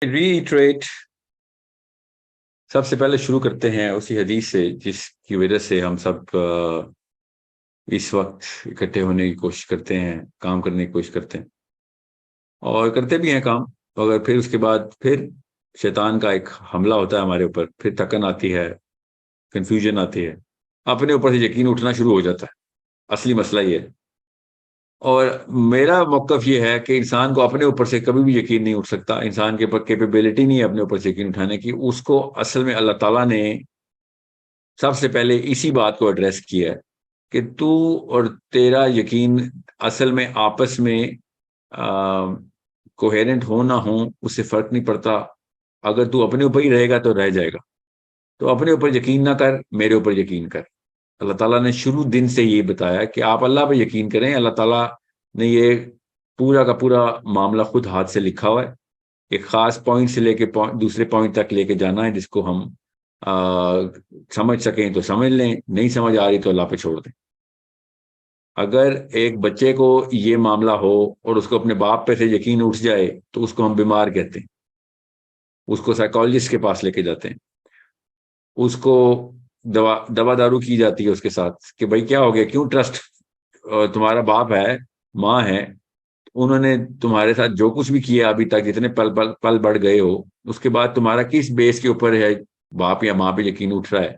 Retreat سب سے پہلے شروع کرتے ہیں اسی حدیث سے جس کی وجہ سے ہم سب اس وقت اکٹھے ہونے کی کوشش کرتے ہیں، کام کرنے کی کوشش کرتے ہیں اور کرتے بھی ہیں کام، مگر پھر اس کے بعد پھر شیطان کا ایک حملہ ہوتا ہے ہمارے اوپر، پھر تھکن آتی ہے، کنفیوژن آتی ہے، اپنے اوپر سے یقین اٹھنا شروع ہو جاتا ہے۔ اصلی مسئلہ یہ ہے، اور میرا موقف یہ ہے کہ انسان کو اپنے اوپر سے کبھی بھی یقین نہیں اٹھ سکتا، انسان کے اوپر کیپیبلٹی نہیں ہے اپنے اوپر سے یقین اٹھانے کی۔ اس کو اصل میں اللہ تعالیٰ نے سب سے پہلے اسی بات کو ایڈریس کیا ہے کہ تو اور تیرا یقین اصل میں آپس میں کوہیرنٹ ہو نہ ہو اس سے فرق نہیں پڑتا۔ اگر تو اپنے اوپر ہی رہے گا تو رہ جائے گا، تو اپنے اوپر یقین نہ کر، میرے اوپر یقین کر۔ اللہ تعالیٰ نے شروع دن سے یہ بتایا کہ آپ اللہ پہ یقین کریں۔ اللہ تعالیٰ نے یہ پورا کا پورا معاملہ خود ہاتھ سے لکھا ہوا ہے، ایک خاص پوائنٹ سے لے کے دوسرے پوائنٹ تک لے کے جانا ہے، جس کو ہم سمجھ سکیں تو سمجھ لیں، نہیں سمجھ آ رہی تو اللہ پہ چھوڑ دیں۔ اگر ایک بچے کو یہ معاملہ ہو اور اس کو اپنے باپ پہ سے یقین اٹھ جائے تو اس کو ہم بیمار کہتے ہیں، اس کو سائیکالوجسٹ کے پاس لے کے جاتے ہیں، اس کو دوا دارو کی جاتی ہے اس کے ساتھ کہ بھائی کیا ہو گیا، کیوں ٹرسٹ، تمہارا باپ ہے، ماں ہے، انہوں نے تمہارے ساتھ جو کچھ بھی کیا ابھی تک، جتنے پل بڑھ گئے ہو، اس کے بعد تمہارا کس بیس کے اوپر ہے باپ یا ماں پہ یقین اٹھ رہا ہے؟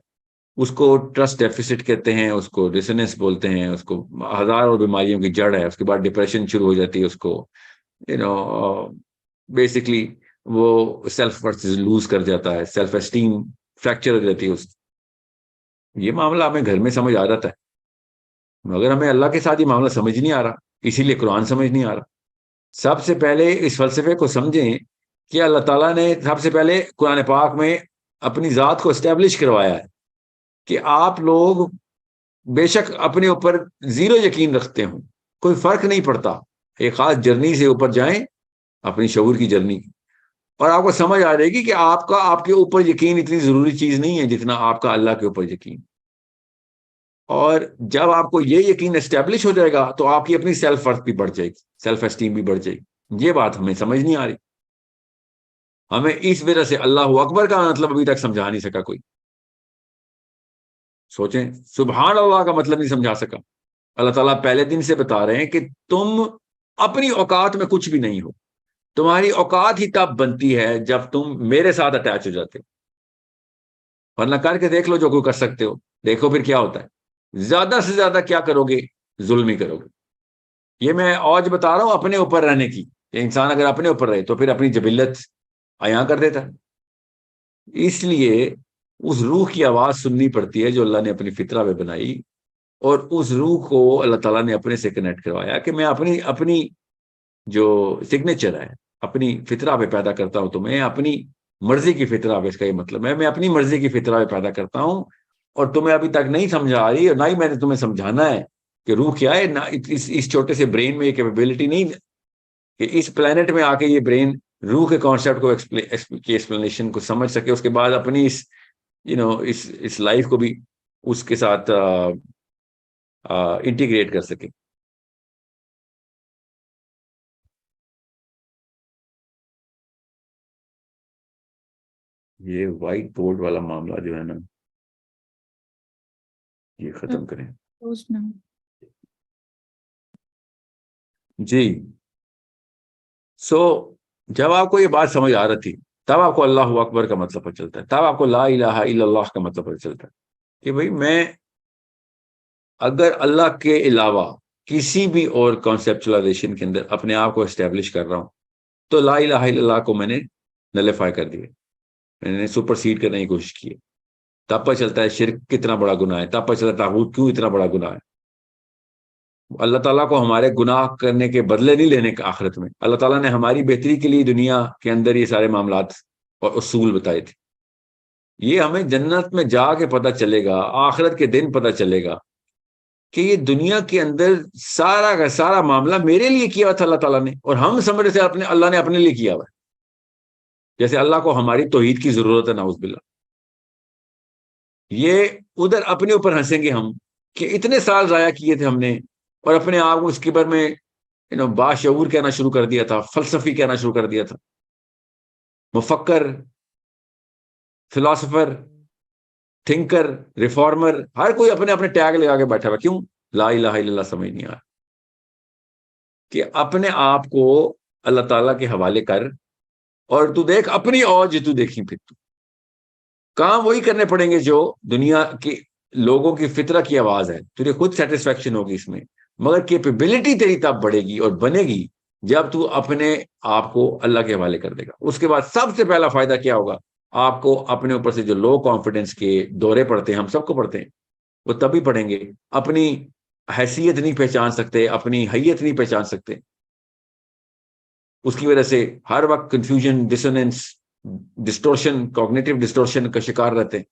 اس کو ٹرسٹ ڈیفیسٹ کہتے ہیں، اس کو ڈسنس بولتے ہیں، اس کو ہزاروں بیماریوں کی جڑ ہے۔ اس کے بعد ڈپریشن شروع ہو جاتی ہے، اس کو بیسکلی وہ سیلف ورتھ لوز کر جاتا ہے، سیلف اسٹیم فریکچر ہو جاتی ہے اس۔ یہ معاملہ ہمیں گھر میں سمجھ آ جاتا ہے، مگر ہمیں اللہ کے ساتھ یہ معاملہ سمجھ نہیں آ رہا، اسی لیے قرآن سمجھ نہیں آ رہا۔ سب سے پہلے اس فلسفے کو سمجھیں کہ اللہ تعالیٰ نے سب سے پہلے قرآن پاک میں اپنی ذات کو اسٹیبلش کروایا ہے کہ آپ لوگ بے شک اپنے اوپر زیرو یقین رکھتے ہوں، کوئی فرق نہیں پڑتا، ایک خاص جرنی سے اوپر جائیں، اپنی شعور کی جرنی، اور آپ کو سمجھ آ جائے گی کہ آپ کے اوپر یقین اتنی ضروری چیز نہیں ہے جتنا آپ کا اللہ کے اوپر یقین۔ اور جب آپ کو یہ یقین اسٹیبلش ہو جائے گا تو آپ کی اپنی سیلف ورتھ بھی بڑھ جائے گی، سیلف اسٹیم بھی بڑھ جائے گی۔ یہ بات ہمیں سمجھ نہیں آ رہی، ہمیں اس وجہ سے اللہ اکبر کا مطلب ابھی تک سمجھا نہیں سکا کوئی۔ سوچیں، سبحان اللہ کا مطلب نہیں سمجھا سکا۔ اللہ تعالیٰ پہلے دن سے بتا رہے ہیں کہ تم اپنی اوقات میں کچھ بھی نہیں ہو، تمہاری اوقات ہی تب بنتی ہے جب تم میرے ساتھ اٹیچ ہو جاتے ہو، ورنہ کر کے دیکھ لو جو کوئی کر سکتے ہو، دیکھو پھر کیا ہوتا ہے۔ زیادہ سے زیادہ کیا کرو گے؟ ظلم ہی کرو گے۔ یہ میں آج بتا رہا ہوں اپنے اوپر رہنے کی، کہ انسان اگر اپنے اوپر رہے تو پھر اپنی جبلت عیاں کر دیتا ہے۔ اس لیے اس روح کی آواز سننی پڑتی ہے جو اللہ نے اپنی فطرہ میں بنائی، اور اس روح کو اللہ تعالیٰ نے اپنے سے کنیکٹ کروایا کہ میں اپنی جو سگنیچر ہے، اپنی فطرہ پہ پیدا کرتا ہوں، تو میں اپنی مرضی کی فطرہ پہ، اس کا یہ مطلب ہے میں اپنی مرضی کی فطرہ پہ پیدا کرتا ہوں، اور تمہیں ابھی تک نہیں سمجھا آ رہی، اور نہ ہی میں نے تمہیں سمجھانا ہے کہ روح کیا ہے۔ نہ اس چھوٹے سے برین میں یہ کیپیبلٹی نہیں کہ اس پلانٹ میں آ کے یہ برین روح کے کانسیپٹ کو کی ایکسپلینیشن کو سمجھ سکے، اس کے بعد اپنی اس لائف کو بھی اس کے ساتھ انٹیگریٹ کر سکے۔ یہ وائٹ بورڈ والا معاملہ جو ہے نا، یہ ختم کریں جی۔ جب آپ کو یہ بات سمجھ آ رہی تھی تب آپ کو اللہ اکبر کا مطلب پتہ چلتا ہے، تب آپ کو لا الہ الا اللہ کا مطلب پتہ چلتا ہے کہ بھئی میں اگر اللہ کے علاوہ کسی بھی اور کانسیپچلائزیشن کے اندر اپنے آپ کو اسٹیبلش کر رہا ہوں تو لا الہ الا اللہ کو میں نے نلیفائی کر دیا، میں نے سپرسیڈ کرنے کی کوشش کی۔ تب پتہ چلتا ہے شرک کتنا بڑا گناہ ہے، تب پتہ چلتا ہے طاغوت کیوں اتنا بڑا گناہ ہے۔ اللہ تعالیٰ کو ہمارے گناہ کرنے کے بدلے نہیں لینے کا آخرت میں، اللہ تعالیٰ نے ہماری بہتری کے لیے دنیا کے اندر یہ سارے معاملات اور اصول بتائے تھے۔ یہ ہمیں جنت میں جا کے پتہ چلے گا، آخرت کے دن پتہ چلے گا کہ یہ دنیا کے اندر سارا کا سارا معاملہ میرے لیے کیا ہوا تھا اللہ تعالیٰ نے، اور ہم سمجھ سے اللہ نے اپنے لیے کیا ہوا ہے، جیسے اللہ کو ہماری توحید کی ضرورت ہے، نعوذ باللہ۔ یہ ادھر اپنے اوپر ہنسیں گے ہم کہ اتنے سال ضائع کیے تھے ہم نے، اور اپنے آپ کو اس کے بارے میں باشعور کہنا شروع کر دیا تھا، فلسفی کہنا شروع کر دیا تھا۔ مفکر، فلاسفر، تھنکر، ریفارمر، ہر کوئی اپنے اپنے ٹیگ لگا کے بیٹھا ہوا. کیوں؟ لا الہ الا اللہ سمجھ نہیں آ رہا کہ اپنے آپ کو اللہ تعالیٰ کے حوالے کر، اور تو دیکھ اپنی اوج تو دیکھی، پھر تو کام وہی کرنے پڑیں گے جو دنیا کی لوگوں کی فطرت کی آواز ہے. تجھے خود سیٹسفیکشن ہوگی اس میں، مگر کیپیبلٹی تیری تب بڑھے گی اور بنے گی جب تو اپنے آپ کو اللہ کے حوالے کر دے گا. اس کے بعد سب سے پہلا فائدہ کیا ہوگا؟ آپ کو اپنے اوپر سے جو لو کانفیڈنس کے دورے پڑتے ہیں، ہم سب کو پڑتے ہیں، وہ تبھی پڑھیں گے. اپنی حیثیت نہیں پہچان سکتے، اپنی حیت نہیں پہچان سکتے، اس کی وجہ سے ہر وقت confusion, dissonance, distortion, cognitive distortion کا شکار رہتے ہیں.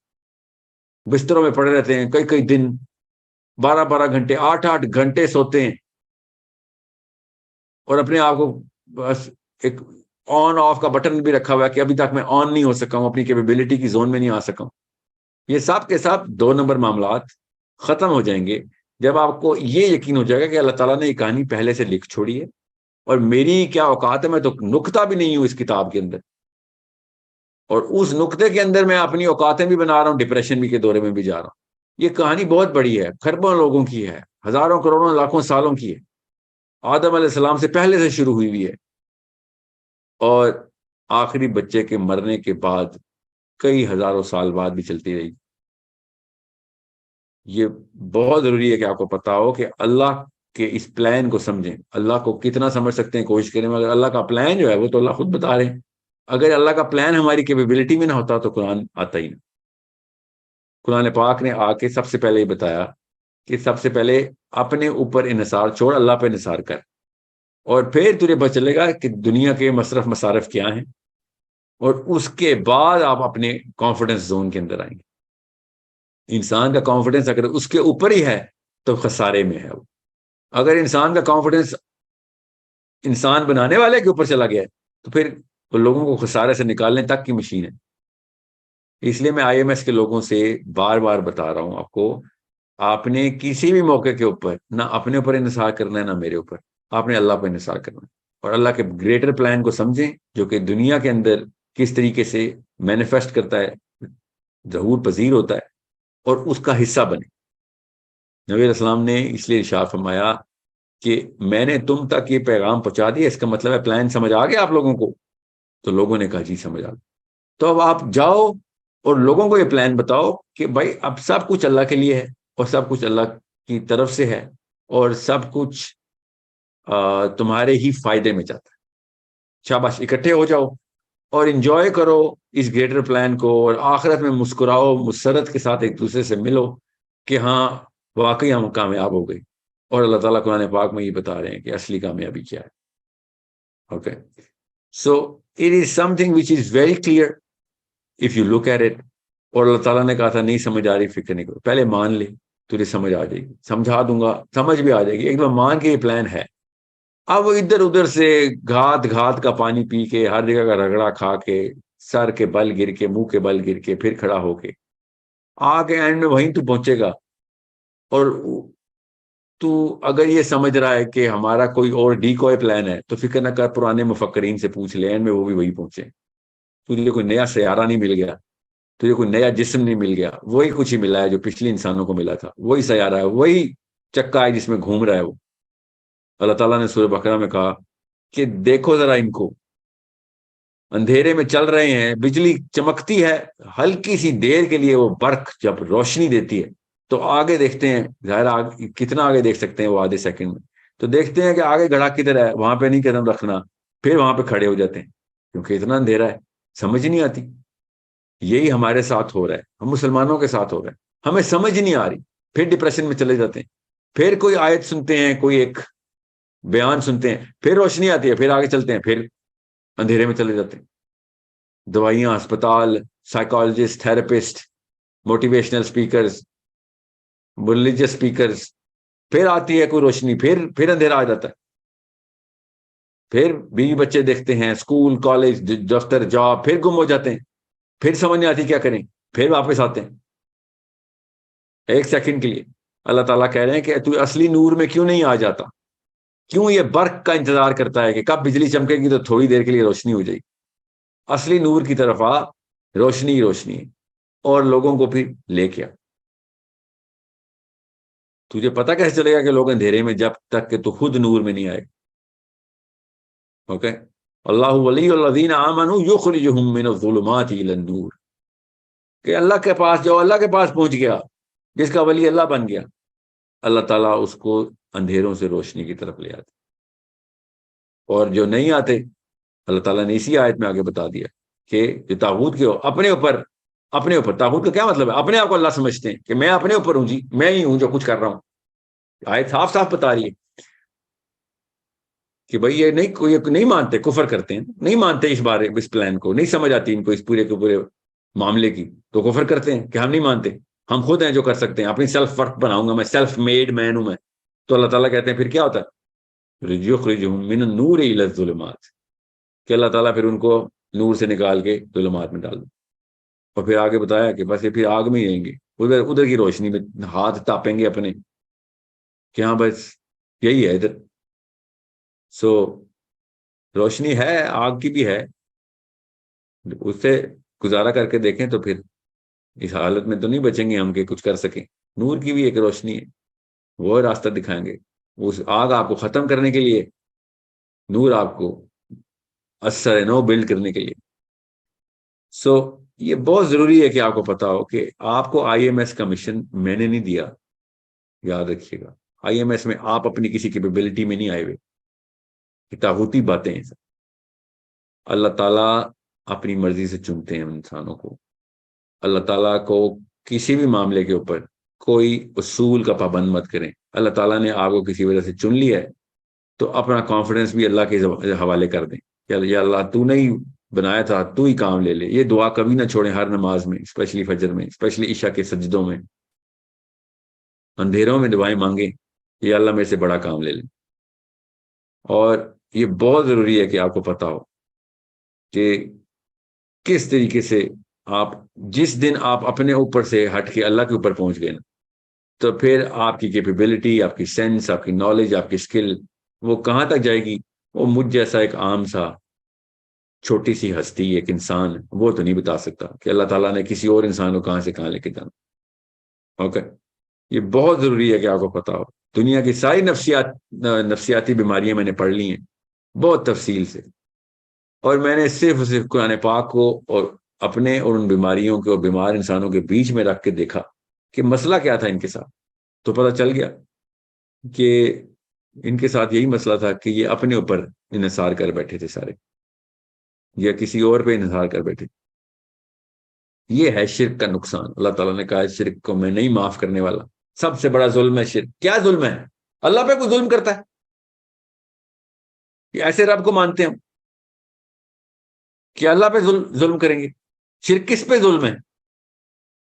بستروں میں پڑے رہتے ہیں کئی کئی دن، 12 12 گھنٹے، 8 8 گھنٹے سوتے ہیں، اور اپنے آپ کو بس ایک آن آف کا بٹن بھی رکھا ہوا ہے کہ ابھی تک میں آن نہیں ہو سکا ہوں، اپنی کیپیبلٹی کی زون میں نہیں آ سکا ہوں. یہ سب کے سب 2 نمبر معاملات ختم ہو جائیں گے جب آپ کو یہ یقین ہو جائے گا کہ اللہ تعالیٰ نے یہ کہانی پہلے سے لکھ چھوڑی ہے، اور میری کیا اوقات ہے، میں تو نقطہ بھی نہیں ہوں اس کتاب کے اندر، اور اس نقطے کے اندر میں اپنی اوقاتیں بھی بنا رہا ہوں، ڈپریشن بھی کے دورے میں بھی جا رہا ہوں. یہ کہانی بہت بڑی ہے، خربوں لوگوں کی ہے، ہزاروں کروڑوں لاکھوں سالوں کی ہے، آدم علیہ السلام سے پہلے سے شروع ہوئی ہوئی ہے، اور آخری بچے کے مرنے کے بعد کئی ہزاروں سال بعد بھی چلتی رہی. یہ بہت ضروری ہے کہ آپ کو پتا ہو کہ اللہ کے اس پلان کو سمجھیں. اللہ کو کتنا سمجھ سکتے ہیں کوشش کریں، مگر اللہ کا پلان جو ہے وہ تو اللہ خود بتا رہے ہیں. اگر اللہ کا پلان ہماری کیپیبلٹی میں نہ ہوتا تو قرآن آتا ہی نہ. قرآن پاک نے آ کے سب سے پہلے یہ بتایا کہ سب سے پہلے اپنے اوپر انحصار چھوڑ، اللہ پہ انحصار کر، اور پھر تجھے پتہ چلے گا کہ دنیا کے مصرف مصارف کیا ہیں، اور اس کے بعد آپ اپنے کانفیڈنس زون کے اندر آئیں گے. انسان کا کانفیڈنس اگر اس کے اوپر ہی ہے تو خسارے میں ہے وہ. اگر انسان کا کانفیڈنس انسان بنانے والے کے اوپر چلا گیا ہے تو پھر وہ لوگوں کو خسارے سے نکالنے تک کی مشین ہے. اس لیے میں IMS کے لوگوں سے بار بار بتا رہا ہوں آپ کو، آپ نے کسی بھی موقع کے اوپر نہ اپنے اوپر انحصار کرنا ہے نہ میرے اوپر، آپ نے اللہ پر انحصار کرنا ہے، اور اللہ کے گریٹر پلان کو سمجھیں جو کہ دنیا کے اندر کس طریقے سے مینیفیسٹ کرتا ہے، ظہور پذیر ہوتا ہے، اور اس کا حصہ بنے. نبی علیہ السلام نے اس لیے ارشاد فرمایا کہ میں نے تم تک یہ پیغام پہنچا دیا، اس کا مطلب ہے پلان سمجھ آ گیا آپ لوگوں کو؟ تو لوگوں نے کہا جی سمجھ آ گیا. تو اب آپ جاؤ اور لوگوں کو یہ پلان بتاؤ کہ بھائی اب سب کچھ اللہ کے لیے ہے، اور سب کچھ اللہ کی طرف سے ہے، اور سب کچھ تمہارے ہی فائدے میں جاتا ہے. شاباش، اکٹھے ہو جاؤ اور انجوائے کرو اس گریٹر پلان کو، اور آخرت میں مسکراؤ، مسرت کے ساتھ ایک دوسرے سے ملو کہ ہاں واقعی ہم کامیاب ہو گئی. اور اللہ تعالیٰ قرآن پاک میں یہ بتا رہے ہیں کہ اصلی کامیابی کیا ہے. Okay, so it is something which is very clear if you look at it. اور اللہ تعالیٰ نے کہا تھا نہیں سمجھ آ رہی فکر نہیں کرو، پہلے مان لے، تجھے سمجھ آ جائے گی، سمجھا دوں گا، سمجھ بھی آ جائے گی. ایک بار مان کے یہ پلان ہے. اب ادھر ادھر سے گھات گھات کا پانی پی کے، ہر جگہ کا رگڑا کھا کے، سر کے بل گر کے، منہ کے بل گر کے، پھر کھڑا ہو کے آ کے اینڈ میں وہیں تو پہنچے گا. اور تو اگر یہ سمجھ رہا ہے کہ ہمارا کوئی اور ڈیکوئے پلان ہے تو فکر نہ کر، پرانے مفکرین سے پوچھ لے، اینڈ میں وہ بھی وہی پہنچے. تجھے کوئی نیا سیارہ نہیں مل گیا، تجھے کوئی نیا جسم نہیں مل گیا، وہی کچھ ہی ملا ہے جو پچھلے انسانوں کو ملا تھا. وہی سیارہ ہے، وہی چکا ہے جس میں گھوم رہا ہے وہ. اللہ تعالیٰ نے سورہ بقرہ میں کہا کہ دیکھو ذرا ان کو، اندھیرے میں چل رہے ہیں، بجلی چمکتی ہے، ہلکی سی دیر کے لیے وہ برق جب روشنی دیتی ہے تو آگے دیکھتے ہیں، ظاہر کتنا آگے دیکھ سکتے ہیں وہ آدھے سیکنڈ میں، تو دیکھتے ہیں کہ آگے گڑھا کدھر ہے، وہاں پہ نہیں قدم رکھنا، پھر وہاں پہ کھڑے ہو جاتے ہیں کیونکہ اتنا اندھیرا ہے، سمجھ نہیں آتی. یہی ہمارے ساتھ ہو رہا ہے، ہم مسلمانوں کے ساتھ ہو رہا ہے، ہمیں سمجھ نہیں آ رہی، پھر ڈپریشن میں چلے جاتے ہیں، پھر کوئی آیت سنتے ہیں، کوئی ایک بیان سنتے ہیں، پھر روشنی آتی ہے، پھر آگے چلتے ہیں، پھر اندھیرے میں چلے جاتے ہیں. دوائیاں، اسپتال، psychologist, therapist, motivational speakers, religious speakers, پھر آتی ہے کوئی روشنی، پھر اندھیرا آ جاتا ہے. پھر بیوی بچے دیکھتے ہیں، اسکول، کالج، دفتر، جاب، پھر گم ہو جاتے ہیں، پھر سمجھ نہیں آتی کیا کریں، پھر واپس آتے ہیں ایک سیکنڈ کے لیے. اللہ تعالیٰ کہہ رہے ہیں کہ تو اصلی نور میں کیوں نہیں آ جاتا، کیوں یہ برق کا انتظار کرتا ہے کہ کب بجلی چمکے گی تو تھوڑی دیر کے لیے روشنی ہو جائے گی. اصلی نور کی طرف آ، روشنی روشنی ہے، اور لوگوں کو پھر لے کے آ۔ تجھے پتا کیسے چلے گا کہ لوگ اندھیرے میں، جب تک کہ تو خود نور میں نہیں آئے؟ اوکے، اللہ ولی الذین آمنوا یخرجہم من الظلمات الی النور، کہ اللہ کے پاس، جو اللہ کے پاس پہنچ گیا، جس کا ولی اللہ بن گیا، اللہ تعالیٰ اس کو اندھیروں سے روشنی کی طرف لے آتے۔ اور جو نہیں آتے، اللہ تعالیٰ نے اسی آیت میں آگے بتا دیا کہ جو طاغوت کے ہو، اپنے اوپر طاغوت کا کیا مطلب ہے؟ اپنے آپ کو اللہ سمجھتے ہیں کہ میں اپنے اوپر ہوں، جی میں ہی ہوں جو کچھ کر رہا ہوں۔ آیت صاف صاف بتا رہی ہے کہ بھائی یہ نہیں مانتے، کفر کرتے ہیں، نہیں مانتے اس بارے، اس پلان کو نہیں سمجھ آتی ان کو، اس پورے کے پورے معاملے کی، تو کفر کرتے ہیں کہ ہم نہیں مانتے، ہم خود ہیں جو کر سکتے ہیں، اپنی سیلف ورک بناؤں گا میں، سیلف میڈ مین ہوں میں۔ تو اللہ تعالیٰ کہتے ہیں پھر کیا ہوتا ہے؟ یخرجہم من النور الی الظلمات، کہ اللہ تعالیٰ پھر ان کو نور سے نکال کے ظلمات میں ڈال دو۔ اور پھر آگے بتایا کہ بس یہ پھر آگ میں ہی رہیں گے، ادھر کی روشنی میں ہاتھ تاپیں گے اپنے، کہ ہاں بس یہی ہے ادھر۔ سو روشنی ہے، آگ کی بھی ہے، اس سے گزارا کر کے دیکھیں تو پھر اس حالت میں تو نہیں بچیں گے ہم کہ کچھ کر سکیں۔ نور کی بھی ایک روشنی ہے، وہ راستہ دکھائیں گے، اس آگ آپ کو ختم کرنے کے لیے، نور آپ کو اثر نو بلڈ کرنے کے لیے۔ سو یہ بہت ضروری ہے کہ آپ کو پتا ہو کہ آپ کو آئی ایم ایس کا مشن میں نے نہیں دیا، یاد رکھیے گا۔ آئی ایم ایس میں آپ اپنی کسی کیپیبلٹی میں نہیں آئے ہوئے، طاغوتی باتیں ہیں۔ اللہ تعالیٰ اپنی مرضی سے چنتے ہیں انسانوں کو۔ اللہ تعالیٰ کو کسی بھی معاملے کے اوپر کوئی اصول کا پابند مت کریں۔ اللہ تعالیٰ نے آپ کو کسی وجہ سے چن لیا ہے تو اپنا کانفیڈنس بھی اللہ کے حوالے کر دیں کہ یا اللہ تو نہیں بنایا تھا، تو ہی کام لے لے۔ یہ دعا کبھی نہ چھوڑیں، ہر نماز میں، اسپیشلی فجر میں، اسپیشلی عشاء کے سجدوں میں، اندھیروں میں دعائیں مانگیں، یہ اللہ میرے سے بڑا کام لے لیں۔ اور یہ بہت ضروری ہے کہ آپ کو پتا ہو کہ کس طریقے سے آپ، جس دن آپ اپنے اوپر سے ہٹ کے اللہ کے اوپر پہنچ گئے نا، تو پھر آپ کی کیپیبلٹی، آپ کی سینس، آپ کی نالج، آپ کی اسکل، وہ کہاں تک جائے گی؟ وہ مجھ جیسا ایک عام سا چھوٹی سی ہستی، ایک انسان، وہ تو نہیں بتا سکتا کہ اللہ تعالیٰ نے کسی اور انسان کو کہاں سے کہاں لے کے جانا۔ اوکے، یہ بہت ضروری ہے کہ آپ کو پتا ہو۔ دنیا کی ساری نفسیاتی بیماریاں میں نے پڑھ لی ہیں بہت تفصیل سے، اور میں نے صرف قرآن پاک کو اور اپنے اور ان بیماریوں کے اور بیمار انسانوں کے بیچ میں رکھ کے دیکھا کہ مسئلہ کیا تھا ان کے ساتھ، تو پتہ چل گیا کہ ان کے ساتھ یہی مسئلہ تھا کہ یہ اپنے اوپر انحصار کر بیٹھے تھے سارے، یا کسی اور پہ انحصار کر بیٹھے۔ یہ ہے شرک کا نقصان۔ اللہ تعالیٰ نے کہا شرک کو میں نہیں معاف کرنے والا، سب سے بڑا ظلم ہے شرک۔ کیا ظلم ہے؟ اللہ پہ کوئی ظلم کرتا ہے؟ کہ ایسے رب کو مانتے ہیں ہم کہ اللہ پہ ظلم کریں گے؟ شرک کس پہ ظلم ہے؟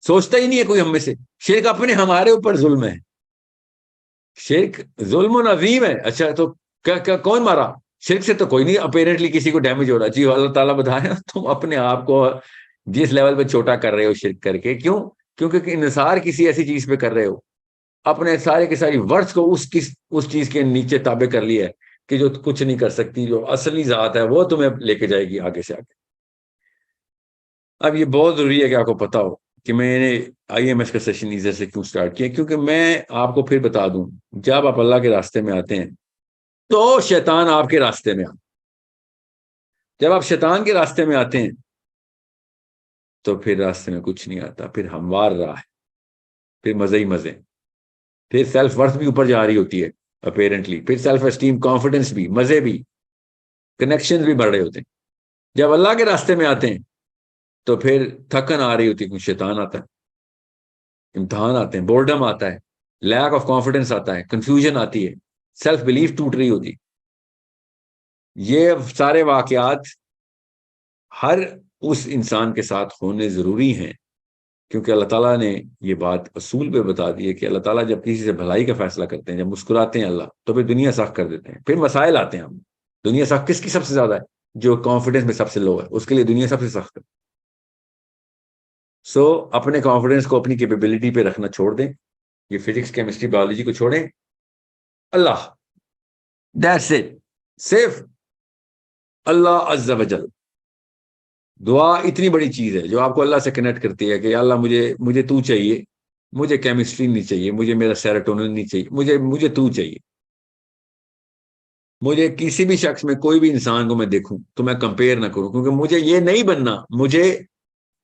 سوچتا ہی نہیں ہے کوئی ہم میں سے۔ شرک اپنے ہمارے اوپر ظلم ہے، شرک ظلم و عظیم ہے۔ اچھا تو کون مارا؟ شرک سے تو کوئی نہیں اپیرنٹلی کسی کو ڈیمیج ہو رہا، جی اللہ تعالیٰ بتائیں تم اپنے آپ کو جس لیول پہ چھوٹا کر رہے ہو شرک کر کے، کیوں؟ کیونکہ انحصار کسی ایسی چیز پہ کر رہے ہو، اپنے سارے کے ساری ورڈز کو اس چیز کے نیچے تابع کر لیا ہے کہ جو کچھ نہیں کر سکتی، جو اصلی ذات ہے وہ تمہیں لے کے جائے گی آگے سے آگے۔ اب یہ بہت ضروری ہے کہ آپ کو پتا ہو کہ میں نے آئی ایم ایس کا سیشن ادھر سے کیوں سٹارٹ کیا، کیونکہ میں آپ کو پھر بتا دوں، جب آپ اللہ کے راستے میں آتے ہیں تو شیطان آپ کے راستے میں آتا، جب آپ شیطان کے راستے میں آتے ہیں تو پھر راستے میں کچھ نہیں آتا، پھر ہموار راہ ہے، پھر مزے ہی مزے، پھر سیلف ورتھ بھی اوپر جا رہی ہوتی ہے اپیرنٹلی، پھر سیلف اسٹیم، کانفیڈنس بھی، مزے بھی، کنیکشن بھی بڑھ رہے ہوتے ہیں۔ جب اللہ کے راستے میں آتے ہیں تو پھر تھکن آ رہی ہوتی ہے، کیونکہ شیطان آتا ہے، امتحان آتے ہیں، بورڈم آتا ہے، لیک آف کانفیڈنس آتا ہے، کنفیوژن آتی ہے، سیلف بلیف ٹوٹ رہی ہوتی۔ یہ سارے واقعات ہر اس انسان کے ساتھ ہونے ضروری ہیں، کیونکہ اللہ تعالیٰ نے یہ بات اصول پہ بتا دی ہے کہ اللہ تعالیٰ جب کسی سے بھلائی کا فیصلہ کرتے ہیں، جب مسکراتے ہیں اللہ، تو پھر دنیا سخت کر دیتے ہیں، پھر مسائل آتے ہیں۔ ہم دنیا سخت کس کی سب سے زیادہ ہے؟ جو کانفیڈنس میں سب سے لو ہے، اس کے لیے دنیا سب سے سخت ہے۔ سو اپنے کانفیڈنس کو اپنی کیپیبلٹی پہ رکھنا چھوڑ دیں، یہ فزکس کیمسٹری بایولوجی کو چھوڑیں، اللہ، دیٹس اٹ، صرف اللہ عز و جل۔ دعا اتنی بڑی چیز ہے جو آپ کو اللہ سے کنیکٹ کرتی ہے کہ یا اللہ مجھے تو چاہیے، مجھے کیمسٹری نہیں چاہیے، مجھے میرا سیروٹونن نہیں چاہیے، مجھے تو چاہیے. مجھے کسی بھی شخص میں، کوئی بھی انسان کو میں دیکھوں تو میں کمپیئر نہ کروں، کیونکہ مجھے یہ نہیں بننا، مجھے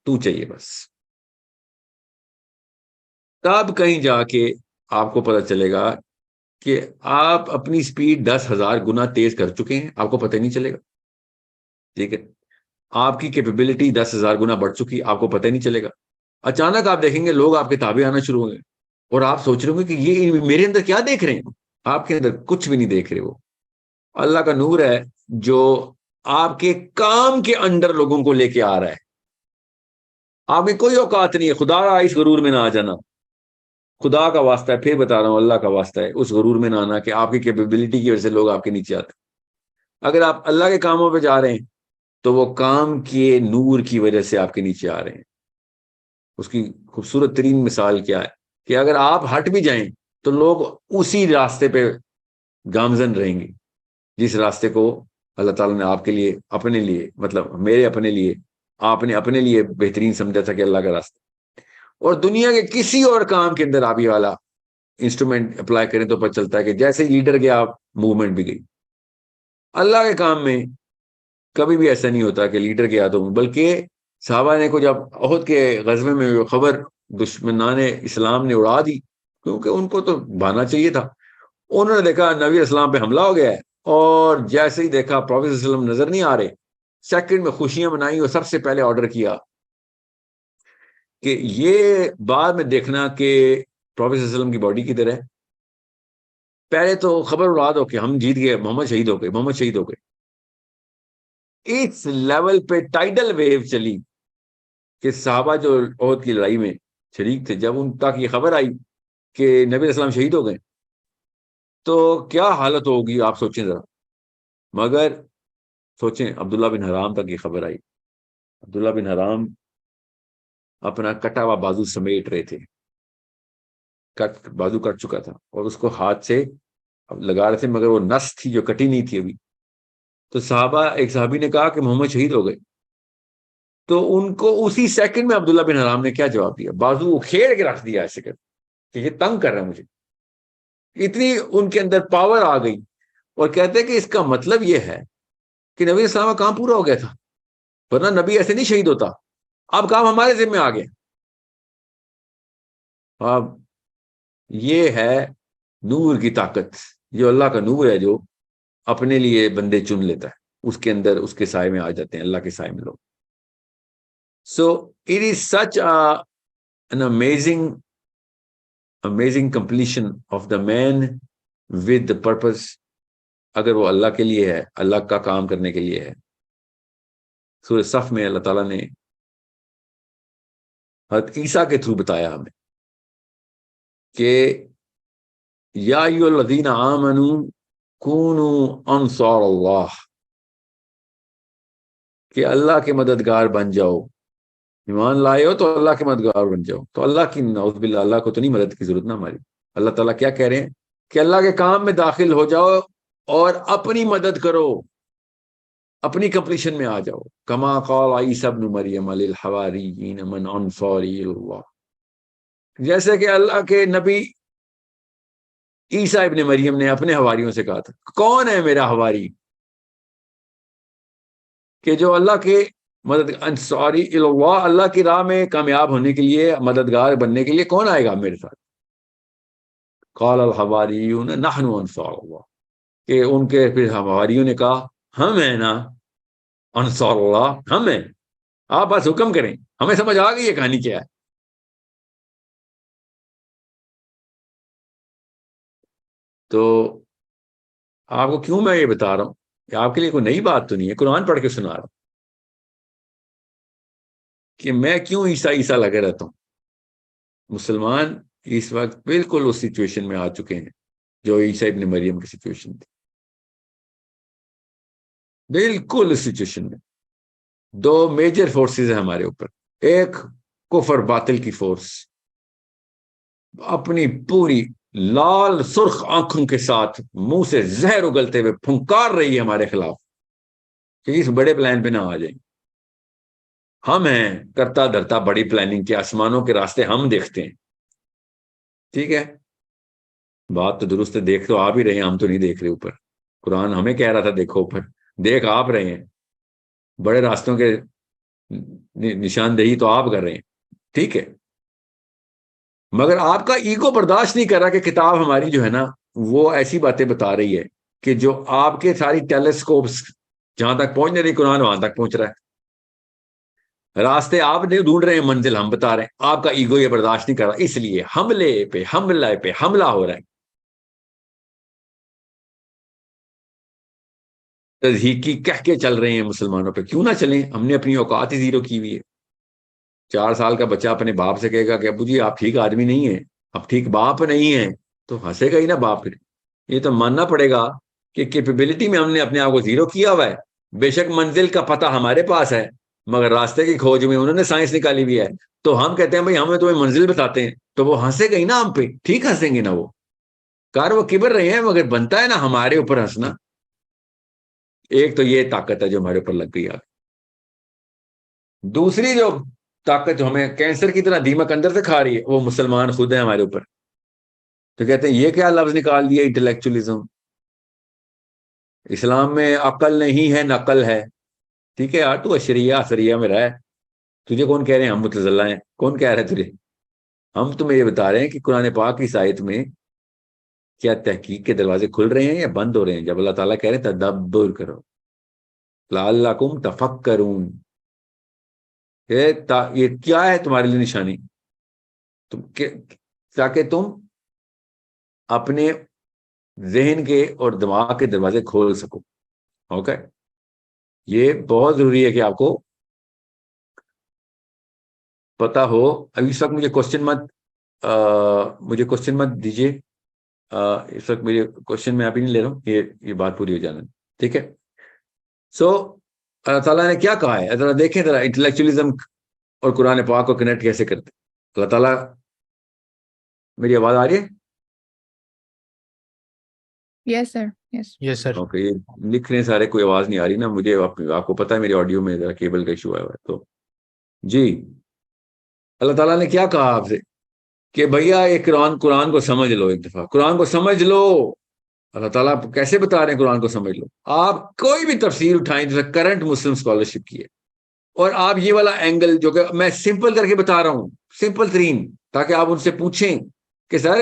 تو چاہیے بس. تب کہیں جا کے آپ کو پتہ چلے گا کہ آپ اپنی سپیڈ 10,000 گنا تیز کر چکے ہیں، آپ کو پتہ ہی نہیں چلے گا. ٹھیک ہے، آپ کی کیپیبلٹی 10,000 گنا بڑھ چکی، آپ کو پتہ ہی نہیں چلے گا. اچانک آپ دیکھیں گے لوگ آپ کے تابع آنا شروع ہوں گے، اور آپ سوچ رہے ہوں گے کہ یہ میرے اندر کیا دیکھ رہے ہیں. آپ کے اندر کچھ بھی نہیں دیکھ رہے، وہ اللہ کا نور ہے جو آپ کے کام کے اندر لوگوں کو لے کے آ رہا ہے. آپ کی کوئی اوقات نہیں ہے، خدا اس غرور میں نہ آ جانا. خدا کا واسطہ ہے، پھر بتا رہا ہوں، اللہ کا واسطہ ہے، اس غرور میں نہ آنا کہ آپ کی کیپیبلٹی کی وجہ سے لوگ آپ کے نیچے آتے. اگر آپ اللہ کے کاموں پہ جا رہے ہیں تو وہ کام کے نور کی وجہ سے آپ کے نیچے آ رہے ہیں. اس کی خوبصورت ترین مثال کیا ہے کہ اگر آپ ہٹ بھی جائیں تو لوگ اسی راستے پہ گامزن رہیں گے جس راستے کو اللہ تعالیٰ نے آپ کے لیے، اپنے لیے، مطلب میرے اپنے لیے، آپ نے اپنے لیے بہترین سمجھا تھا کہ اللہ کا راستہ. اور دنیا کے کسی اور کام کے اندر آپ یہ والا انسٹرومنٹ اپلائی کریں تو پتہ چلتا ہے کہ جیسے لیڈر گیا آپ، موومنٹ بھی گئی. اللہ کے کام میں کبھی بھی ایسا نہیں ہوتا کہ لیڈر گیا تو، بلکہ صحابہ نے کو جب احد کے غزوے میں خبر دشمنان اسلام نے اڑا دی، کیونکہ ان کو تو بھانا چاہیے تھا، انہوں نے دیکھا نبی اسلام پہ حملہ ہو گیا ہے، اور جیسے ہی دیکھا پروفیٹ صلی اللہ علیہ وسلم نظر نہیں آ رہے، سیکنڈ میں خوشیاں منائی اور سب سے پہلے آرڈر کیا کہ یہ بعد میں دیکھنا کہ پروفیٹ صلی اللہ علیہ وسلم کی باڈی کدھر ہے. پہلے تو خبر اڑا دو کہ ہم جیت گئے، محمد شہید ہو گئے، محمد شہید ہو گئے. اس لیول پہ ٹائیڈل ویو چلی کہ صحابہ جو عہد کی لڑائی میں شریک تھے، جب ان تک یہ خبر آئی کہ نبی اسلام شہید ہو گئے تو کیا حالت ہوگی آپ سوچیں ذرا. مگر سوچیں، عبداللہ بن حرام تک یہ خبر آئی. عبداللہ بن حرام اپنا کٹا ہوا بازو سمیٹ رہے تھے، بازو کٹ چکا تھا اور اس کو ہاتھ سے لگا رہے تھے، مگر وہ نس تھی جو کٹی نہیں تھی ابھی. تو ایک صحابی نے کہا کہ محمد شہید ہو گئے. تو ان کو اسی سیکنڈ میں عبداللہ بن حرام نے کیا جواب دیا؟ بازو کھیڑ کے رکھ دیا ایسے کر کہ یہ تنگ کر رہا ہے مجھے. اتنی ان کے اندر پاور آ گئی، اور کہتے ہیں کہ اس کا مطلب یہ ہے کہ نبی السلام کا کام پورا ہو گیا تھا، ورنہ نبی ایسے نہیں شہید ہوتا، اب کام ہمارے ذمہ آ گیا. اب یہ ہے نور کی طاقت، جو اللہ کا نور ہے جو اپنے لیے بندے چن لیتا ہے، اس کے اندر اس کے سائے میں آ جاتے ہیں، اللہ کے سائے میں لوگ. سو it is such an amazing completion of the man with the purpose. اگر وہ اللہ کے لیے ہے، اللہ کا کام کرنے کے لیے ہے. سورہ صف میں اللہ تعالیٰ نے حضرت عیسیٰ کے تھرو بتایا ہمیں کہ یا ایھا الذین آمنوا کونوا انصار اللہ، کہ اللہ کے مددگار بن جاؤ. ایمان لائے ہو تو اللہ کے مددگار بن جاؤ. تو اللہ کی، نعوذ باللہ، اللہ کو تو نہیں مدد کی ضرورت نا ہماری. اللہ تعالیٰ کیا کہہ رہے ہیں کہ اللہ کے کام میں داخل ہو جاؤ اور اپنی مدد کرو، اپنی کمپلیشن میں آ جاؤ. کما قال عیسی ابن مریم للحواریین من انصاری اللہ، جیسے کہ اللہ کے نبی عیسیٰ ابن مریم نے اپنے حواریوں سے کہا تھا، کون ہے میرا حواری کہ جو اللہ کے مدد، انصاری اللہ، اللہ کی راہ میں کامیاب ہونے کے لیے، مددگار بننے کے لیے کون آئے گا میرے ساتھ. قال الحواریون نحن انصار اللہ، کہ ان کے پھر حواریوں نے کہا ہم ہیں نا انصار اللہ، ہم ہیں، آپ بس حکم کریں، ہمیں سمجھ آ گئی یہ کہانی کیا ہے. تو آپ کو کیوں میں یہ بتا رہا ہوں کہ آپ کے لیے کوئی نئی بات تو نہیں ہے، قرآن پڑھ کے سنا رہا ہوں کہ میں کیوں عیسیٰ عیسیٰ لگے رہتا ہوں. مسلمان اس وقت بالکل اس سچویشن میں آ چکے ہیں جو عیسیٰ ابن مریم کی سچویشن تھی، بالکل اس سچویشن میں. دو میجر فورسز ہیں ہمارے اوپر. ایک کفر باطل کی فورس اپنی پوری لال سرخ آنکھوں کے ساتھ منہ سے زہر اگلتے ہوئے پھنکار رہی ہے ہمارے خلاف کہ اس بڑے پلان پہ نہ آ جائیں. ہم ہیں کرتا دھرتا بڑی پلاننگ کے، آسمانوں کے راستے ہم دیکھتے ہیں. ٹھیک ہے، بات تو درست ہے، دیکھ تو آپ ہی رہے ہیں، ہم تو نہیں دیکھ رہے اوپر. قرآن ہمیں کہہ رہا تھا دیکھو اوپر، دیکھ آپ رہے ہیں، بڑے راستوں کے نشاندہی تو آپ کر رہے ہیں. ٹھیک ہے، مگر آپ کا ایگو برداشت نہیں کر رہا کہ کتاب ہماری جو ہے نا وہ ایسی باتیں بتا رہی ہے کہ جو آپ کے ساری ٹیلیسکوپس جہاں تک پہنچ نہیں رہی، قرآن وہاں تک پہنچ رہا ہے. راستے آپ نہیں ڈھونڈ رہے ہیں، منزل ہم بتا رہے ہیں. آپ کا ایگو یہ برداشت نہیں کر رہا، اس لیے حملے پہ حملہ ہو رہا ہے. تضحیکی کہہ کے چل رہے ہیں مسلمانوں پہ. کیوں نہ چلیں، ہم نے اپنی اوقات ہی زیرو کی ہوئی ہے. 4 سال کا بچہ اپنے باپ سے کہے گا کہ ابو جی آپ ٹھیک آدمی نہیں ہیں، آپ ٹھیک باپ نہیں ہیں، تو ہنسے گا ہی نا باپ. پھر یہ تو ماننا پڑے گا کہ کیپیبلٹی میں ہم نے اپنے آپ کو زیرو کیا ہوا ہے. بے شک منزل کا پتہ ہمارے پاس ہے، مگر راستے کی کھوج میں انہوں نے سائنس نکالی ہوئی ہے. تو ہم کہتے ہیں بھائی ہمیں تمہیں منزل بتاتے ہیں، تو وہ ہنسے گا ہی نا ہم پہ. ٹھیک ہنسیں گے نا وہ کار، وہ کبر رہے ہیں، مگر بنتا ہے نا ہمارے اوپر ہنسنا. ایک تو یہ طاقت ہے جو ہمارے اوپر لگ گئی ہے. دوسری جو طاقت جو ہمیں کینسر کی طرح دیمک اندر سے کھا رہی ہے، وہ مسلمان خود ہیں ہمارے اوپر. تو کہتے ہیں یہ کیا لفظ نکال دیا انٹلیکچولیزم، اسلام میں عقل نہیں ہے نقل ہے. ٹھیک ہے یار، تو اشریہ میں رہا ہے. تجھے کون کہہ رہے ہیں ہم متزلہ ہیں؟ کون کہہ رہے ہیں تجھے؟ ہم تمہیں یہ بتا رہے ہیں کہ قرآن پاک کی آیت میں کیا تحقیق کے دروازے کھل رہے ہیں یا بند ہو رہے ہیں. جب اللہ تعالیٰ کہہ رہے ہیں تدبر کرو، لعلکم تفکرون، یہ کیا ہے تمہارے لیے نشانی، تاکہ تم اپنے ذہن کے اور دماغ کے دروازے کھول سکو. اوکے، یہ بہت ضروری ہے کہ آپ کو پتا ہو. ابھی اس وقت مجھے کوشچن مت دیجیے. اس وقت میرے کوشچن میں ابھی نہیں لے رہا ہوں، یہ بات پوری ہو جانا. ٹھیک ہے، سو اللہ تعالیٰ نے کیا کہا ہے ذرا دیکھیں، ذرا انٹلیکچولیزم اور قرآن پاک کو کنیکٹ کیسے کرتے. اللہ تعالیٰ، میری آواز آ رہی ہے؟ یس سر. یس سر. اوکے، یہ لکھ رہے ہیں سارے، کوئی آواز نہیں آ رہی نا مجھے. آپ کو پتا ہے میری آڈیو میں ذرا کیبل کا ایشو آیا ہوا ہے. تو جی، اللہ تعالیٰ نے کیا کہا آپ سے کہ بھیا یہ قرآن کو سمجھ لو، ایک دفعہ قرآن کو سمجھ لو. اللہ تعالیٰ کیسے بتا رہے ہیں قرآن کو سمجھ لو؟ آپ کوئی بھی تفسیر اٹھائیں جیسے کرنٹ مسلم اسکالرشپ کی ہے، اور آپ یہ والا اینگل جو کہ میں سمپل کر کے بتا رہا ہوں، سمپل ترین، تاکہ آپ ان سے پوچھیں کہ سر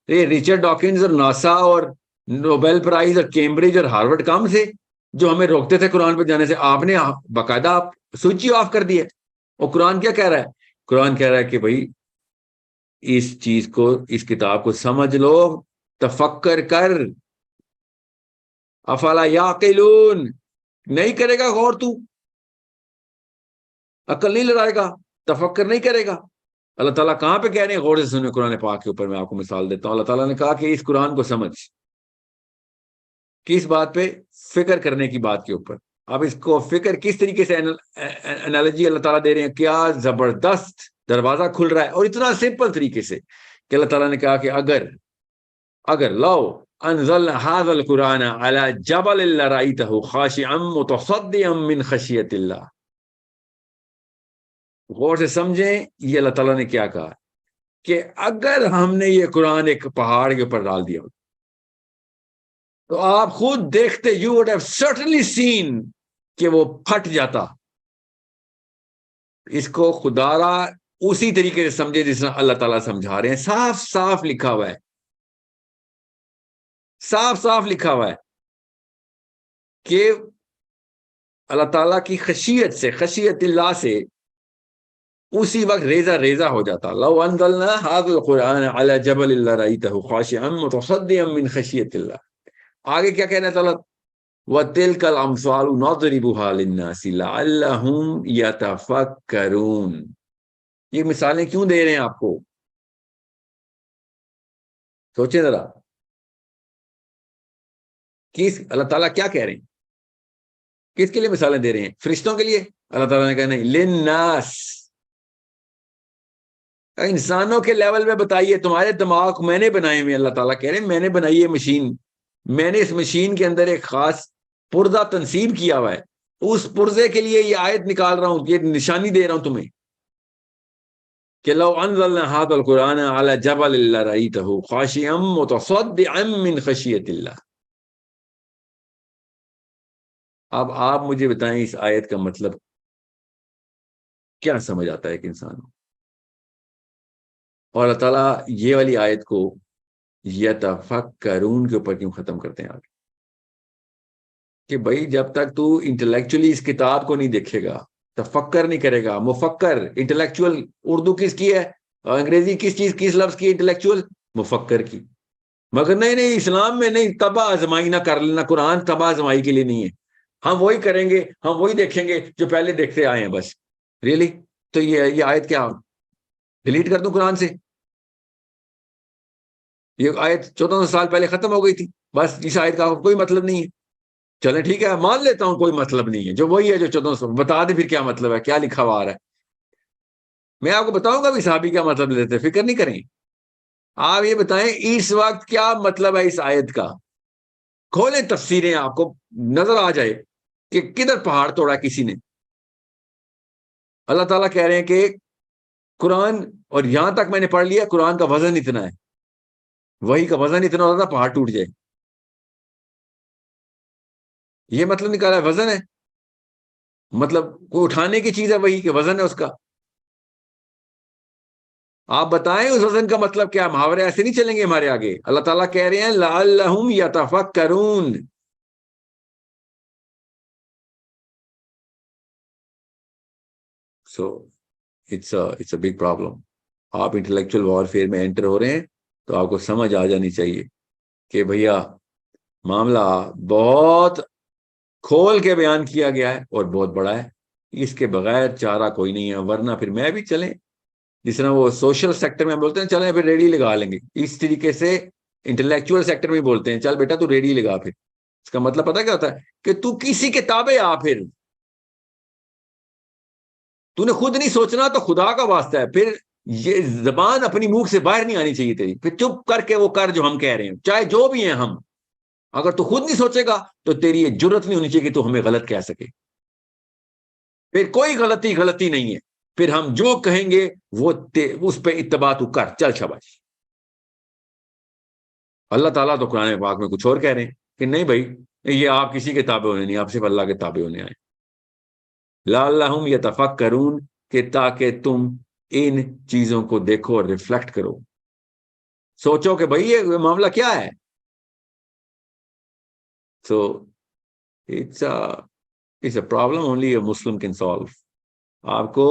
یہ ریچرڈ ڈاکنز اور ناسا اور نوبیل پرائز اور کیمبرج اور ہارورڈ کام سے جو ہمیں روکتے تھے قرآن پہ جانے سے، آپ نے باقاعدہ آپ سوئچ ہی آف کر دیا. اور قرآن کیا کہہ رہا ہے؟ قرآن کہہ رہا ہے کہ بھائی اس چیز کو، اس کتاب کو سمجھ لو، تفکر کر. افلا یعقلون، نہیں کرے گا غور، تو عقل نہیں لڑائے گا، تفکر نہیں کرے گا. اللہ تعالیٰ کہاں پہ کہہ رہے ہیں غور سے سنیں قرآن پاک کے اوپر؟ میں آپ کو مثال دیتا ہوں. اللہ تعالیٰ نے کہا کہ اس قرآن کو سمجھ. کس بات پہ؟ فکر کرنے کی بات کے اوپر. اب اس کو فکر کس طریقے سے انالوجی اللہ تعالیٰ دے رہے ہیں، کیا زبردست دروازہ کھل رہا ہے، اور اتنا سمپل طریقے سے کہ اللہ تعالیٰ نے کہا کہ اگر لو انزلنا هذا القرآن على جبل لرأيته خاشعا متصدعا من خشية اللہ. غور سے سمجھیں یہ اللہ تعالیٰ نے کیا کہا کہ اگر ہم نے یہ قرآن ایک پہاڑ کے اوپر ڈال دیا تو آپ خود دیکھتے، یو وڈ ہیو سرٹنلی سین کہ وہ پھٹ جاتا. اس کو خدا را اسی طریقے سے سمجھے جس طرح اللہ تعالیٰ سمجھا رہے ہیں. صاف صاف لکھا ہوا ہے، صاف صاف لکھا ہوا ہے کہ اللہ تعالیٰ کی خشیت سے، خشیت اللہ سے اسی وقت ریزہ ریزہ ہو جاتا. لو انزلنا هذا القرآن على جبل لرأيته خاشعا متصدعا من خشية اللہ. آگے کیا کہنا تعالیٰ؟ وَتِلْكَ الْأَمْثَالُ نَضْرِبُهَا لِلنَّاسِ لَعَلَّهُمْ يَتَفَكَّرُونَ. یہ مثالیں کیوں دے رہے ہیں آپ کو؟ سوچیں ذرا، اللہ تعالیٰ کیا کہہ رہے ہیں؟ کس کے لیے مثالیں دے رہے ہیں؟ فرشتوں کے لیے؟ اللہ تعالیٰ نے کہا نہیں، لِلنَّاسِ، انسانوں کے لیول میں بتائیے. تمہارے دماغ میں نے بنائے ہوئے، اللہ تعالیٰ کہہ رہے ہیں میں نے بنائی ہے مشین. میں نے اس مشین کے اندر ایک خاص پردہ تنصیب کیا ہوا ہے اس پرزے کے لیے یہ آیت نکال رہا ہوں، یہ نشانی دے رہا ہوں تمہیں کہ لو انزلنا هذا القرآن على جبل لرأيته خاشعا متصدعا من خشیۃ اللہ. اب آپ مجھے بتائیں اس آیت کا مطلب کیا سمجھ آتا ہے ایک انسان کو. اور اللہ تعالیٰ یہ والی آیت کو یتفکرون کے اوپر کیوں ختم کرتے ہیں آگے؟ کہ بھائی جب تک تو انٹلیکچولی اس کتاب کو نہیں دیکھے گا، تفکر نہیں کرے گا. مفکر انٹلیکچوئل اردو کس کی ہے، انگریزی کس چیز کس لفظ کی انٹلیکچوئل؟ مفکر کی. مگر نہیں اسلام میں نہیں، تباہ آزمائی نہ کر لینا. قرآن تباہ آزمائی کے لیے نہیں ہے. ہم وہی کریں گے، ہم وہی دیکھیں گے جو پہلے دیکھتے آئے ہیں بس. ریئلی تو یہ آیت کیا ڈیلیٹ کر دوں قرآن سے؟ یہ آیت 1400 سال پہلے ختم ہو گئی تھی، بس اس آیت کا کوئی مطلب نہیں ہے. چلیں ٹھیک ہے، مان لیتا ہوں کوئی مطلب نہیں ہے، جو وہی ہے جو 1400. بتا دے پھر کیا مطلب ہے، کیا لکھا ہوا آ رہا ہے. میں آپ کو بتاؤں گا بھی صحابی کیا مطلب لیتے، فکر نہیں کریں. آپ یہ بتائیں اس وقت کیا مطلب ہے اس آیت کا. کھولیں تفسیریں، آپ کو نظر آ جائے کہ کدھر پہاڑ توڑا کسی نے. اللہ تعالیٰ کہہ رہے ہیں کہ قرآن، اور یہاں تک میں نے پڑھ لیا قرآن کا وزن اتنا ہے، وہی کا وزن اتنا ہوتا ہے پہاڑ ٹوٹ جائے. یہ مطلب نکالا ہے وزن ہے، مطلب کوئی اٹھانے کی چیز ہے وہی کہ وزن ہے اس کا. آپ بتائیں اس وزن کا مطلب کیا. محاورے ایسے نہیں چلیں گے ہمارے آگے. اللہ تعالیٰ کہہ رہے ہیں لعلہم یتفکرون. So it's a big problem. آپ انٹلیکچوئل وارفیئر میں انٹر ہو رہے ہیں تو آپ کو سمجھ آ جانی چاہیے کہ بھیا معاملہ بہت کھول کے بیان کیا گیا ہے اور بہت بڑا ہے. اس کے بغیر چارہ کوئی نہیں ہے. ورنہ پھر میں بھی چلیں جس طرح وہ سوشل سیکٹر میں ہم بولتے ہیں چلیں پھر ریڈی لگا لیں گے، اس طریقے سے انٹلیکچوئل سیکٹر میں بولتے ہیں چل بیٹا تو ریڈی لگا. پھر اس کا مطلب پتہ کیا ہوتا ہے کہ تو کسی کے تابع آ. پھر تو نے خود نہیں سوچنا تو خدا کا واسطہ ہے. پھر یہ زبان اپنی منہ سے باہر نہیں آنی چاہیے تیری. پھر چپ کر کے وہ کر جو ہم کہہ رہے ہیں، چاہے جو بھی ہیں ہم. اگر تو خود نہیں سوچے گا تو تیری یہ جرت نہیں ہونی چاہیے کہ تو ہمیں غلط کہہ سکے. پھر کوئی غلطی نہیں ہے. پھر ہم جو کہیں گے وہ اس پہ اتباع تو کر، چل شاباش. اللہ تعالیٰ تو قرآن پاک میں کچھ اور کہہ رہے ہیں کہ نہیں بھائی یہ آپ کسی کے تابع ہونے نہیں، آپ صرف اللہ کے تابع ہونے آئے. لعلہم یتفکرون، کہ تاکہ تم ان چیزوں کو دیکھو اور ریفلیکٹ کرو، سوچو کہ بھائی یہ معاملہ کیا ہے. So it's a problem only a Muslim can solve. آپ کو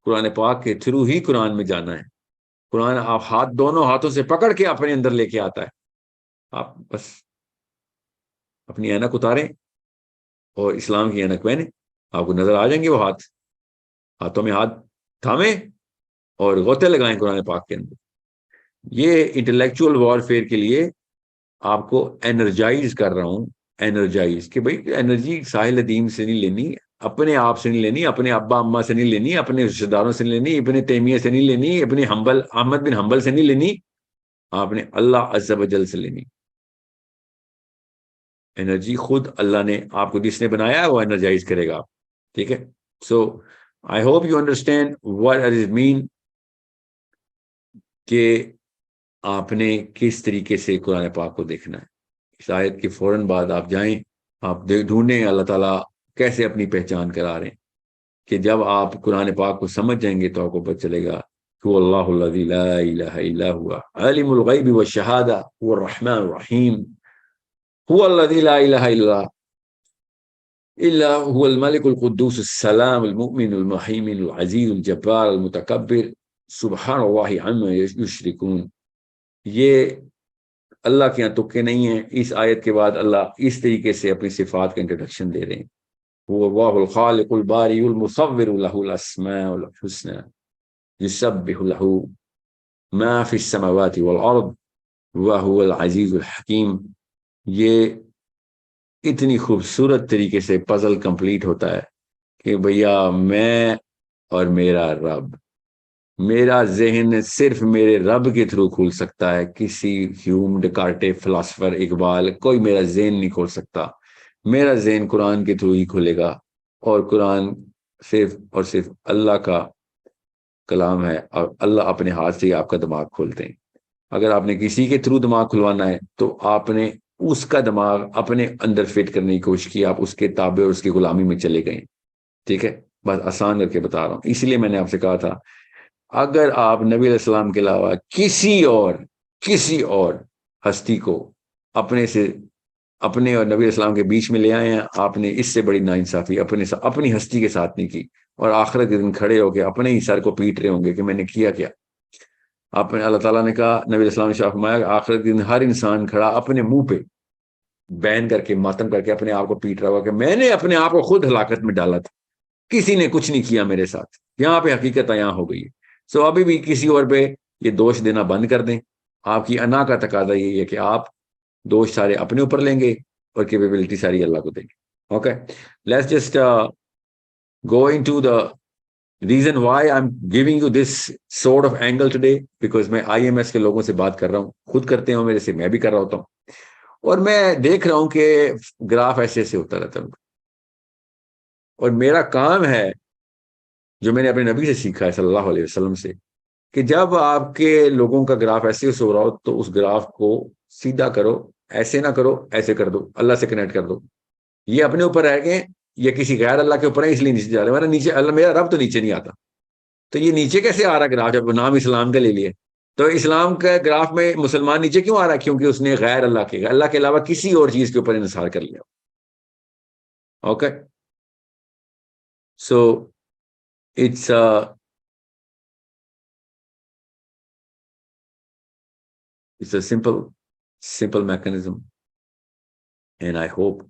قرآن پاک کے تھرو ہی قرآن میں جانا ہے. قرآن آپ دونوں ہاتھوں سے پکڑ کے اپنے اندر لے کے آتا ہے. آپ بس اپنی اینک اتاریں اور اسلام کی اینک پہنیں، آپ کو نظر آ جائیں گے وہ ہاتھوں میں ہاتھ تھامیں اور غوطے لگائیں قرآن پاک کے اندر. یہ انٹلیکچوئل وارفیئر کے لیے آپ کو انرجائز کر رہا ہوں. انرجائز کہ بھائی انرجی ساحل ادیم سے نہیں لینی، اپنے آپ سے نہیں لینی، اپنے ابا اما سے نہیں لینی، اپنے رشتے داروں سے نہیں لینی، ابن تیمیہ سے نہیں لینی، ابن احمد بن حنبل سے نہیں لینی، آپ نے اللہ عز و جل سے لینی. انرجی خود اللہ نے آپ کو جس نے بنایا ہے وہ انرجائز کرے گا. ٹھیک ہے. So I hope you understand what does it mean کہ آپ نے کس طریقے سے قرآن پاک کو دیکھنا ہے. اس آیت کے فوراً بعد آپ جائیں، آپ ڈھونڈیں اللہ تعالیٰ کیسے اپنی پہچان کرا رہے ہیں. کہ جب آپ قرآن پاک کو سمجھ جائیں گے تو آپ کو پتہ چلے گا کہ اللہ الذی لا الہ الا هو عالم الغیب والشہادہ هو الرحمن الرحیم هو الذی لا الہ الا هو الملك القدوس السلام المؤمن المهيمن العزیز الجبار المتکبر سبحان اللہ عما یشرکون. یہ اللہ کے یہاں تکے نہیں ہیں. اس آیت کے بعد اللہ اس طریقے سے اپنی صفات کا انٹروڈکشن دے رہے ہیں. هو الله الخالق البارئ المصور له الاسماء الحسنى يسبح له ما في السماوات والارض وهو العزيز الحكيم. یہ اتنی خوبصورت طریقے سے پزل کمپلیٹ ہوتا ہے کہ بھیا میں اور میرا رب، میرا ذہن صرف میرے رب کے تھرو کھل سکتا ہے. کسی ہیوم ڈکارٹے فلاسفر اقبال کوئی میرا ذہن نہیں کھول سکتا. میرا ذہن قرآن کے تھرو ہی کھلے گا. اور قرآن صرف اور صرف اللہ کا کلام ہے, اور اللہ اپنے ہاتھ سے ہی آپ کا دماغ کھولتے ہیں. اگر آپ نے کسی کے تھرو دماغ کھلوانا ہے تو آپ نے اس کا دماغ اپنے اندر فٹ کرنے کی کوشش کی, آپ اس کے تابع اور اس کی غلامی میں چلے گئے. ٹھیک ہے, بس آسان کر کے بتا رہا ہوں. اسی لیے میں نے آپ سے کہا تھا اگر آپ نبی علیہ السلام کے علاوہ کسی اور ہستی کو اپنے اور نبی علیہ السلام کے بیچ میں لے آئے ہیں, آپ نے اس سے بڑی ناانصافی اپنی ہستی کے ساتھ نہیں کی, اور آخرت کے دن کھڑے ہو کے اپنے ہی سر کو پیٹ رہے ہوں گے کہ میں نے کیا کیا. آپ نے, اللہ تعالیٰ نے کہا, نبی علیہ السلام نے شاہ فرمایا, آخرت کے دن ہر انسان کھڑا اپنے منہ پہ بین کر کے ماتم کر کے اپنے آپ کو پیٹ رہا ہوا کہ میں نے اپنے آپ کو خود ہلاکت میں ڈالا تھا, کسی نے کچھ نہیں کیا میرے ساتھ. یہاں پہ حقیقت یہاں ہو گئی ہے. سو ابھی بھی کسی اور پہ یہ دوش دینا بند کر دیں. آپ کی انا کا تقاضا یہی ہے کہ آپ دوش سارے اپنے اوپر لیں گے اور کیپیبلٹی ساری اللہ کو دیں گے. Okay, let's just go into the reason why I'm giving you this sort of angle today, because میں IMS کے لوگوں سے بات کر رہا ہوں, خود کرتے ہوں میرے سے, میں بھی کر رہا ہوتا ہوں, اور میں دیکھ رہا ہوں کہ گراف ایسے ایسے ہوتا رہتا ہے. اور میرا کام ہے جو میں نے اپنے نبی سے سیکھا ہے صلی اللہ علیہ وسلم سے, کہ جب آپ کے لوگوں کا گراف ایسے ہو رہا ہو تو اس گراف کو سیدھا کرو, ایسے نہ کرو, ایسے کر دو, اللہ سے کنیکٹ کر دو. یہ اپنے اوپر رہ گئے یا کسی غیر اللہ کے اوپر ہے, اس لیے نیچے جا رہے ہیں. نیچے اللہ, میرا رب تو نیچے نہیں آتا, تو یہ نیچے کیسے آ رہا گراف جب نام اسلام کا لے لیے؟ تو اسلام کا گراف میں مسلمان نیچے کیوں آ رہا ہے؟ کیونکہ اس نے غیر اللہ کے علاوہ کسی اور چیز کے اوپر انحصار کر لیا. Okay, so it's a simple mechanism, and I hope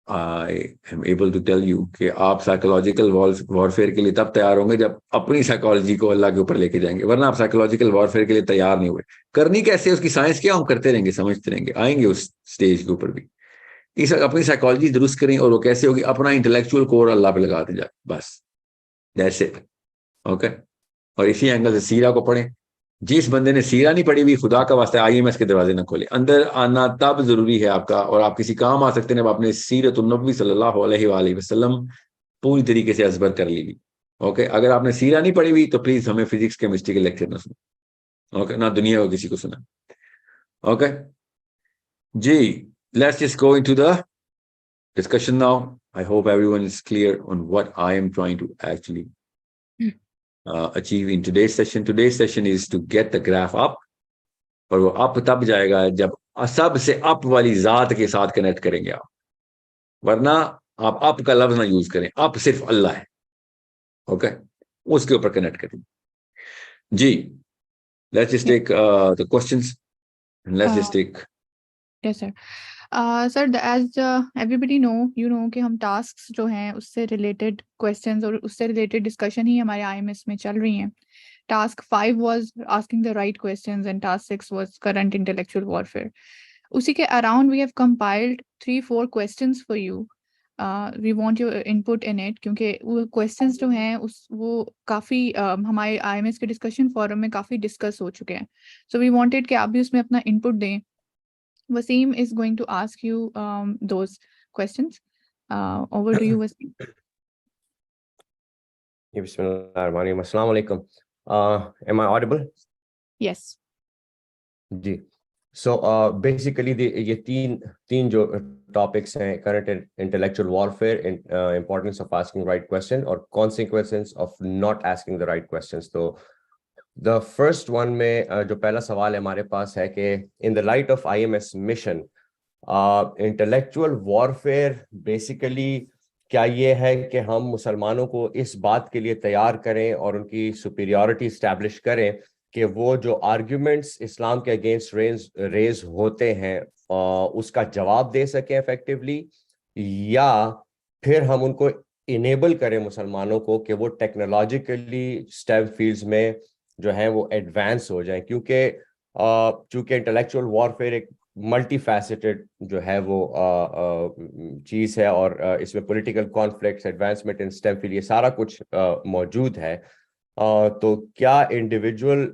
I am able to tell you کہ آپ سائیکولوجیکل وارفیئر کے لیے تب تیار ہوں گے جب اپنی سائیکالوجی کو اللہ کے اوپر لے کے جائیں گے, ورنہ آپ سائیکولوجیکل وارفیئر کے لیے تیار نہیں ہوئے. کرنی کیسے, اس کی سائنس کیا, ہم کرتے رہیں گے, سمجھتے رہیں گے, آئیں گے اس سٹیج کے اوپر بھی. اپنی سائیکالوجی درست کریں, اور وہ کیسے ہوگی, اپنا انٹلیکچوئل کور اللہ پہ لگاتے جائیں, بس دیٹس اٹ. اوکے, اور اسی اینگل سے سیرہ کو پڑھیں. جس بندے نے سیرہ نہیں پڑھی ہوئی, خدا کا واسطہ IMS کے دروازے نہ کھولے. اندر آنا تب ضروری ہے آپ کا, اور آپ کسی کام آ سکتے ہیں جب آپ نے سیرت النبی صلی اللہ علیہ وآلہ وسلم پوری طریقے سے ازبر کر لی. اوکے, اگر آپ نے سیرہ نہیں پڑھی ہوئی تو پلیز ہمیں فزکس کیمسٹری کے لیکچر نہ سنیں. اوکے, نہ دنیا کو کسی کو سنا. اوکے جی, let's just go into the discussion now. I hope everyone is clear on what I am trying to actually achieve in today's session. Today's session is to get the graph up, اور وہ اپ تب جائے گا جب سب سے اپ والی ذات کے ساتھ کنیکٹ کریں گے آپ, ورنہ آپ اپ کا لفظ نہ یوز کریں, اپ صرف اللہ ہے. اوکے, اس کے اوپر کنیکٹ کریں. جی, let's just take the questions, and let's just take. Yes, sir. Sir, as everybody know کہ ہم ٹاسکس جو ہیں اس سے ریلیٹڈ کویسچنز اور اس سے ریلیٹڈ ڈسکشن ہی ہمارے IMS میں چل رہی ہیں. Task 5 was asking the right questions and task 6 was current intellectual warfare. اسی کے around we have compiled 3-4 questions for you. We want your input in it, کیونکہ وہ کویسچنز جو ہیں وہ کافی ہمارے IMS کے ڈسکشن فورم میں کافی ڈسکس ہو چکے ہیں. So we wanted کہ آپ بھی اس میں اپنا انپٹ دیں. Wasim is going to ask you those questions. Over to you, Wasim. Bismillahirrahmanirrahim. Assalamu alaikum. Am I audible? Yes. G, so basically یہ تین جو ٹاپکس ہیں, current intellectual warfare, importance of asking right question, اور consequences of not asking the right questions. تو the first one میں جو پہلا سوال ہمارے پاس ہے کہ in the light of IMS mission, intellectual warfare basically کیا یہ ہے کہ ہم مسلمانوں کو اس بات کے لیے تیار کریں اور ان کی superiority establish کریں کہ وہ جو آرگیومنٹس اسلام کے اگینسٹ ریز ہوتے ہیں اس کا جواب دے سکیں افیکٹولی, یا پھر ہم ان کو انیبل کریں مسلمانوں کو کہ وہ ٹیکنالوجیکلی STEM فیلڈز میں جو ہے وہ ایڈوانس ہو جائیں, کیونکہ چونکہ انٹلیکچوئل وارفیئر ایک ملٹی فیسٹڈ جو ہے وہ چیز ہے, اور اس میں political conflicts, advancement in STEM field, یہ سارا کچھ موجود ہے. تو کیا انڈیویجول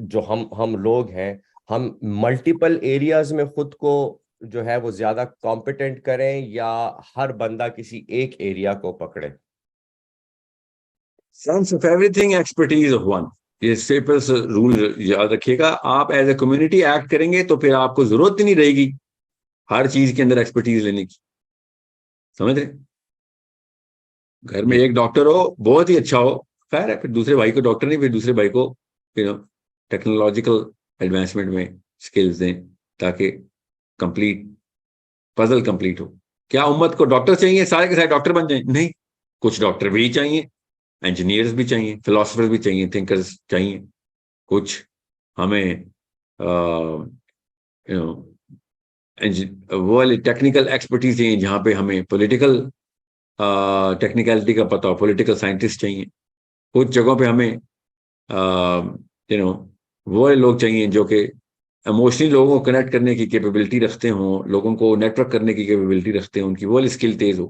جو ہم لوگ ہیں, ہم ملٹیپل ایریاز میں خود کو جو ہے وہ زیادہ کمپیٹنٹ کریں یا ہر بندہ کسی ایک ایریا کو پکڑے؟ Sense of every thing expertise of one. یہ سمپل رول یاد رکھیے گا. آپ ایز اے کمیونٹی ایکٹ کریں گے تو پھر آپ کو ضرورت ہی نہیں رہے گی ہر چیز کے اندر ایکسپرٹیز لینے کی. سمجھ رہے؟ گھر میں جی ایک ڈاکٹر ہو بہت ہی اچھا ہو, خیر ہے, پھر دوسرے بھائی کو ڈاکٹر نہیں, پھر دوسرے بھائی کو ٹیکنالوجیکل ایڈوانسمنٹ میں اسکلز دیں تاکہ کمپلیٹ پزل کمپلیٹ ہو. کیا امت کو ڈاکٹر چاہیے سارے کے سارے ڈاکٹر بن جائیں؟ نہیں, کچھ ڈاکٹر بھی چاہیے, انجینئرز بھی چاہیے, فلاسفرز بھی چاہیے, تھنکرز چاہیے. کچھ ہمیں وہ ٹیکنیکل ایکسپرٹیز چاہیے جہاں پہ ہمیں پولیٹیکل ٹیکنیکلٹی کا پتہ ہو, پولیٹیکل سائنٹسٹ چاہیے. کچھ جگہوں پہ ہمیں وہ لوگ چاہیے جو کہ ایموشنلی لوگوں کو کنیکٹ کرنے کی کیپیبلٹی رکھتے ہوں, لوگوں کو نیٹ ورک کرنے کی کیپیبلٹی رکھتے ہیں, ان کی وہ اسکل تیز ہو.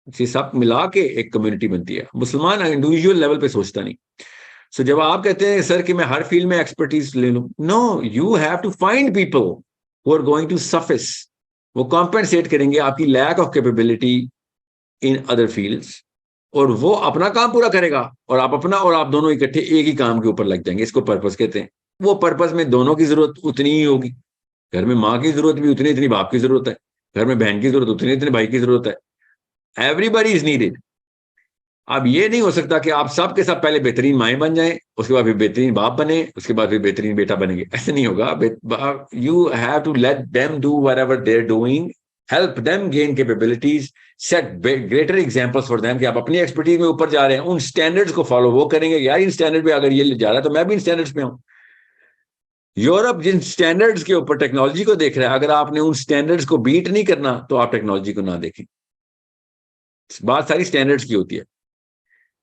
یہ سب ملا کے ایک کمیونٹی بنتی ہے. مسلمان انڈیویجول لیول پہ سوچتا نہیں. سو جب آپ کہتے ہیں سر کہ میں ہر فیلڈ میں ایکسپرٹیز لے لوں, no, you have to find people who are going to suffice. وہ کمپنسیٹ کریں گے آپ کی lack of capability in other fields, اور وہ اپنا کام پورا کرے گا, اور آپ اپنا, اور آپ دونوں اکٹھے ایک ہی کام کے اوپر لگ جائیں گے. اس کو پرپس کہتے ہیں. وہ پرپس میں دونوں کی ضرورت اتنی ہی ہوگی. گھر میں ماں کی ضرورت بھی اتنی باپ کی ضرورت ہے, گھر میں بہن کی ضرورت اتنی بھائی کی ضرورت ہے. Everybody is needed. اب یہ نہیں ہو سکتا کہ آپ سب کے سب پہلے بہترین مائیں بن جائیں, اس کے بعد پھر بہترین باپ بنے, اس کے بعد پھر بہترین بیٹا بنے گے. ایسے نہیں ہوگا. You have to let them do whatever they are doing, help them gain capabilities, set greater examples for them کہ آپ اپنی ایکسپرٹیز میں اوپر جا رہے ہیں, ان سٹینڈرڈز کو فالو وہ کریں گے. یار ان سٹینڈرڈ پہ اگر یہ جا رہا ہے تو میں بھی ان سٹینڈرڈز پہ ہوں. یورپ جن سٹینڈرڈز کے اوپر ٹیکنالوجی کو دیکھ رہا ہے, اگر آپ نے ان سٹینڈرڈز کو بیٹ نہیں کرنا تو آپ ٹیکنالوجی کو نہ دیکھیں. بات ساری سٹینڈرڈز کی ہوتی ہے.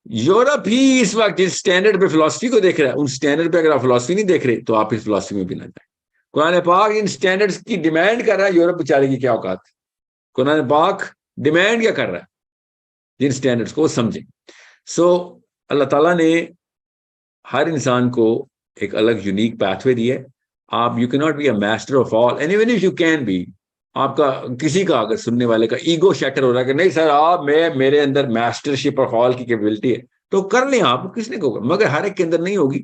یورپ ہی اس وقت جس سٹینڈرڈ پہ فلاسفی کو دیکھ رہا ہے, ان سٹینڈرڈ پہ اگر آپ فلاسفی نہیں دیکھ رہے تو آپ اس فلاسفی میں بھی نہ جائیں. قرآن پاک ان سٹینڈرڈز کی ڈیمانڈ کر رہا ہے. یورپ بیچارے کی کیا اوقات. قرآن پاک ڈیمانڈ کیا کر رہا ہے, جن سٹینڈرڈز کو سمجھیں. سو اللہ تعالیٰ نے ہر انسان کو ایک الگ یونیک پیتھ وے دی ہے. آپ you key not be a master of all, and even if you can be. آپ کا کسی کا اگر سننے والے کا ایگو شیٹر ہو رہا ہے کہ نہیں سر آپ میرے اندر میسٹر شپ آف آل کی کیپیبلٹی ہے, تو کر لیں آپ, کس نے کو, مگر ہر ایک کے اندر نہیں ہوگی.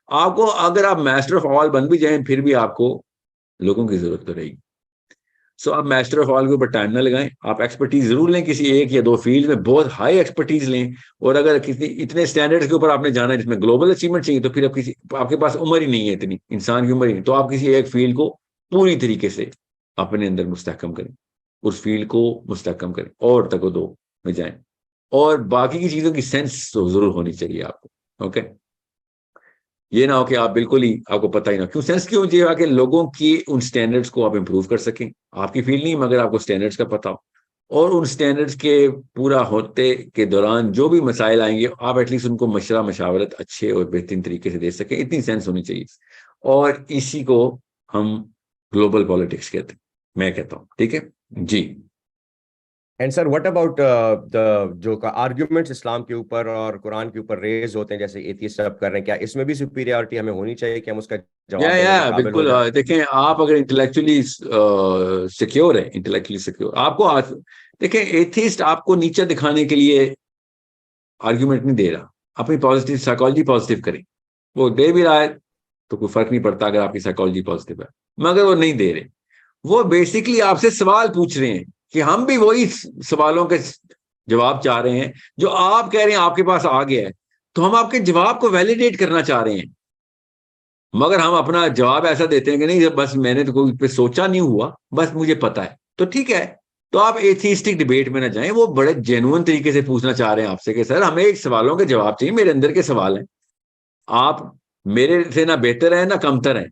آپ کو اگر آپ میسٹر آف آل بن بھی جائیں پھر بھی آپ کو لوگوں کی ضرورت تو رہے گی. سو آپ میسٹر آف آل کے اوپر ٹائم نہ لگائیں. آپ ایکسپرٹیز ضرور لیں کسی ایک یا دو فیلڈ میں, بہت ہائی ایکسپرٹیز لیں. اور اگر کسی اتنے سٹینڈرڈ کے اوپر آپ نے جانا ہے جس میں گلوبل اچیومنٹ چاہیے, تو پھر آپ کے پاس عمر ہی نہیں ہے, اتنی انسان کی عمر ہی نہیں, تو آپ کسی ایک فیلڈ کو پوری طریقے سے اپنے اندر مستحکم کریں, اس فیلڈ کو مستحکم کریں اور تک و دو میں جائیں. اور باقی کی چیزوں کی سینس تو ضرور ہونی چاہیے آپ کو. اوکے, یہ نہ ہو کہ آپ بالکل ہی آپ کو پتہ ہی نہ. کیوں سینس کیوں چاہیے؟ کہ لوگوں کی ان سٹینڈرڈز کو آپ امپروو کر سکیں. آپ کی فیلڈ نہیں مگر آپ کو سٹینڈرڈز کا پتہ ہو, اور ان سٹینڈرڈز کے پورا ہوتے کے دوران جو بھی مسائل آئیں گے آپ ایٹ لیسٹ ان کو مشاورت اچھے اور بہترین طریقے سے دے سکیں. اتنی سینس ہونی چاہیے. اور اسی کو ہم گلوبل پالیٹکس کہتے ہیں, میں کہتا ہوں. ٹھیک ہے جی. اینڈ سر واٹ اباؤٹ جو آرگیومنٹس اسلام کے اوپر اور قرآن کے اوپر ریز ہوتے ہیں جیسے ایتھیسٹ اب کر رہے ہیں, کیا اس میں بھی سپیریورٹی ہمیں ہونی چاہیے کہ ہم اس کا جواب دینے کے قابل ہو بالکل. جائیں؟ دیکھیں آپ اگر انٹلیکچولی سیکیور ہیں, انٹلیکچولی سیکیور, آپ کو دیکھیں ایتھیسٹ آپ کو نیچا دکھانے کے لیے آرگیومنٹ نہیں دے رہا. اپنی پازیٹیو سائیکالوجی پازیٹیو کریں. وہ دے بھی رہا ہے تو کوئی فرق نہیں پڑتا اگر آپ کی سائیکالوجی پازیٹیو ہے, مگر وہ نہیں دے رہے. وہ بیسکلی آپ سے سوال پوچھ رہے ہیں کہ ہم بھی وہی سوالوں کے جواب چاہ رہے ہیں جو آپ کہہ رہے ہیں آپ کے پاس آ گیا ہے, تو ہم آپ کے جواب کو ویلیڈیٹ کرنا چاہ رہے ہیں. مگر ہم اپنا جواب ایسا دیتے ہیں کہ نہیں بس میں نے تو کوئی پہ سوچا نہیں ہوا, بس مجھے پتا ہے. تو ٹھیک ہے, تو آپ ایتھیسٹک ڈیبیٹ میں نہ جائیں. وہ بڑے جینوئن طریقے سے پوچھنا چاہ رہے ہیں آپ سے کہ سر ہمیں ایک سوالوں کے جواب چاہیے, میرے اندر کے سوال ہیں, آپ میرے سے نہ بہتر ہیں نہ کمتر ہیں,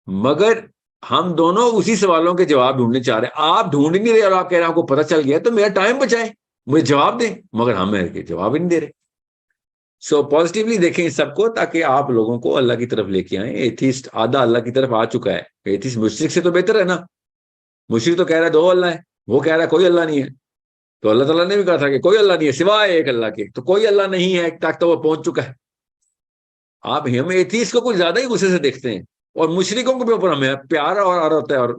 مگر ہم دونوں اسی سوالوں کے جواب ڈھونڈنے چاہ رہے ہیں. آپ ڈھونڈ نہیں رہے اور آپ کہہ رہے ہیں آپ کو پتہ چل گیا, تو میرا ٹائم بچائیں, مجھے جواب دیں, مگر ہم جواب ہی نہیں دے رہے. سو پازیٹیولی دیکھیں اس سب کو تاکہ آپ لوگوں کو اللہ کی طرف لے کے آئیں. ایتھیسٹ آدھا اللہ کی طرف آ چکا ہے. ایتھیسٹ مشرک سے تو بہتر ہے نا. مشرک تو کہہ رہا ہے دو اللہ ہے, وہ کہہ رہا ہے کوئی اللہ نہیں ہے. تو اللہ تعالیٰ نے بھی کہا تھا کہ کوئی اللہ نہیں ہے سوائے ایک اللہ کے, تو کوئی اللہ نہیں ہے تک تو وہ پہنچ چکا ہے. آپ ہم ایتھیسٹ کو کچھ زیادہ ہی غصے سے دیکھتے ہیں, اور مشرکوں کے اوپر ہمیں پیار اور ہوتا ہے, اور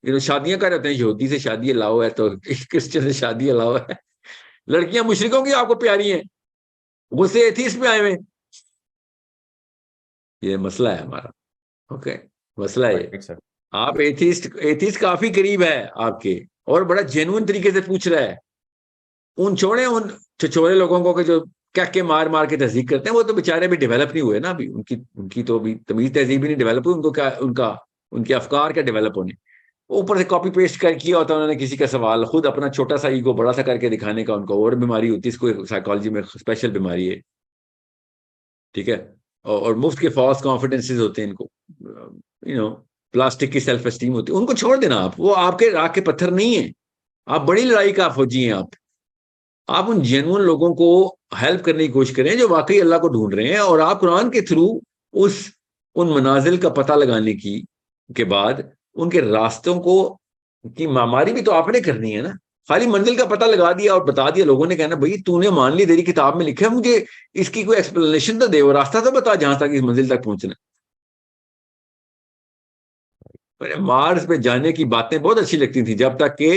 شادیاں کر رہتے ہیں، یہودی سے شادی الاؤ ہے تو کرسچن سے شادی الاؤ ہے، لڑکیاں مشرکوں کی آپ کو پیاری ہیں، غصے ایتھیسٹ پہ آئے ہوئے. یہ مسئلہ ہے ہمارا. اوکے، مسئلہ ہے. Right, sir. آپ ایتھیسٹ کافی قریب ہے آپ کے، اور بڑا جینوئن طریقے سے پوچھ رہا ہے. ان چھوڑے ان چھچورے لوگوں کو کہ جو کے مار مار کے تصدیق کرتے ہیں، وہ تو بےچارے بھی ڈیولپ نہیں ہوئے نا ابھی، ان کی تو ابھی تمیز تہذیب بھی نہیں ڈیولپ ہوئی. ان کو کیا ان کے افکار کیا ڈیولپ ہونے، اوپر سے کاپی پیسٹ کیا ہوتا ہے انہوں نے کسی کا سوال، خود اپنا چھوٹا سا ایگو بڑا سا کر کے دکھانے کا ان کو اور بیماری ہوتی ہے. اس کو سائیکالوجی میں اسپیشل بیماری ہے. ٹھیک ہے، اور مفت کے فالس کانفیڈنسز ہوتے ہیں ان کو، پلاسٹک کی سیلف اسٹیم ہوتی ہے. ان کو چھوڑ دینا آپ، وہ آپ کے راہ کے پتھر نہیں ہیں. آپ بڑی لڑائی کا فوجی ہیں. آپ ان جینوئن لوگوں کو ہیلپ کرنے کی کوشش کریں جو واقعی اللہ کو ڈھونڈ رہے ہیں، اور آپ قرآن کے تھرو ان منازل کا پتہ لگانے کے بعد ان کے راستوں کی معماری بھی تو آپ نے کرنی ہے نا. خالی منزل کا پتہ لگا دیا اور بتا دیا، لوگوں نے کہنا بھائی تو نے مان لی، تیری کتاب میں لکھا ہے، مجھے اس کی کوئی ایکسپلینیشن تو دے، اور راستہ تو بتا جہاں تک اس منزل تک پہنچنا. مارس پہ جانے کی باتیں بہت اچھی لگتی تھیں جب تک کہ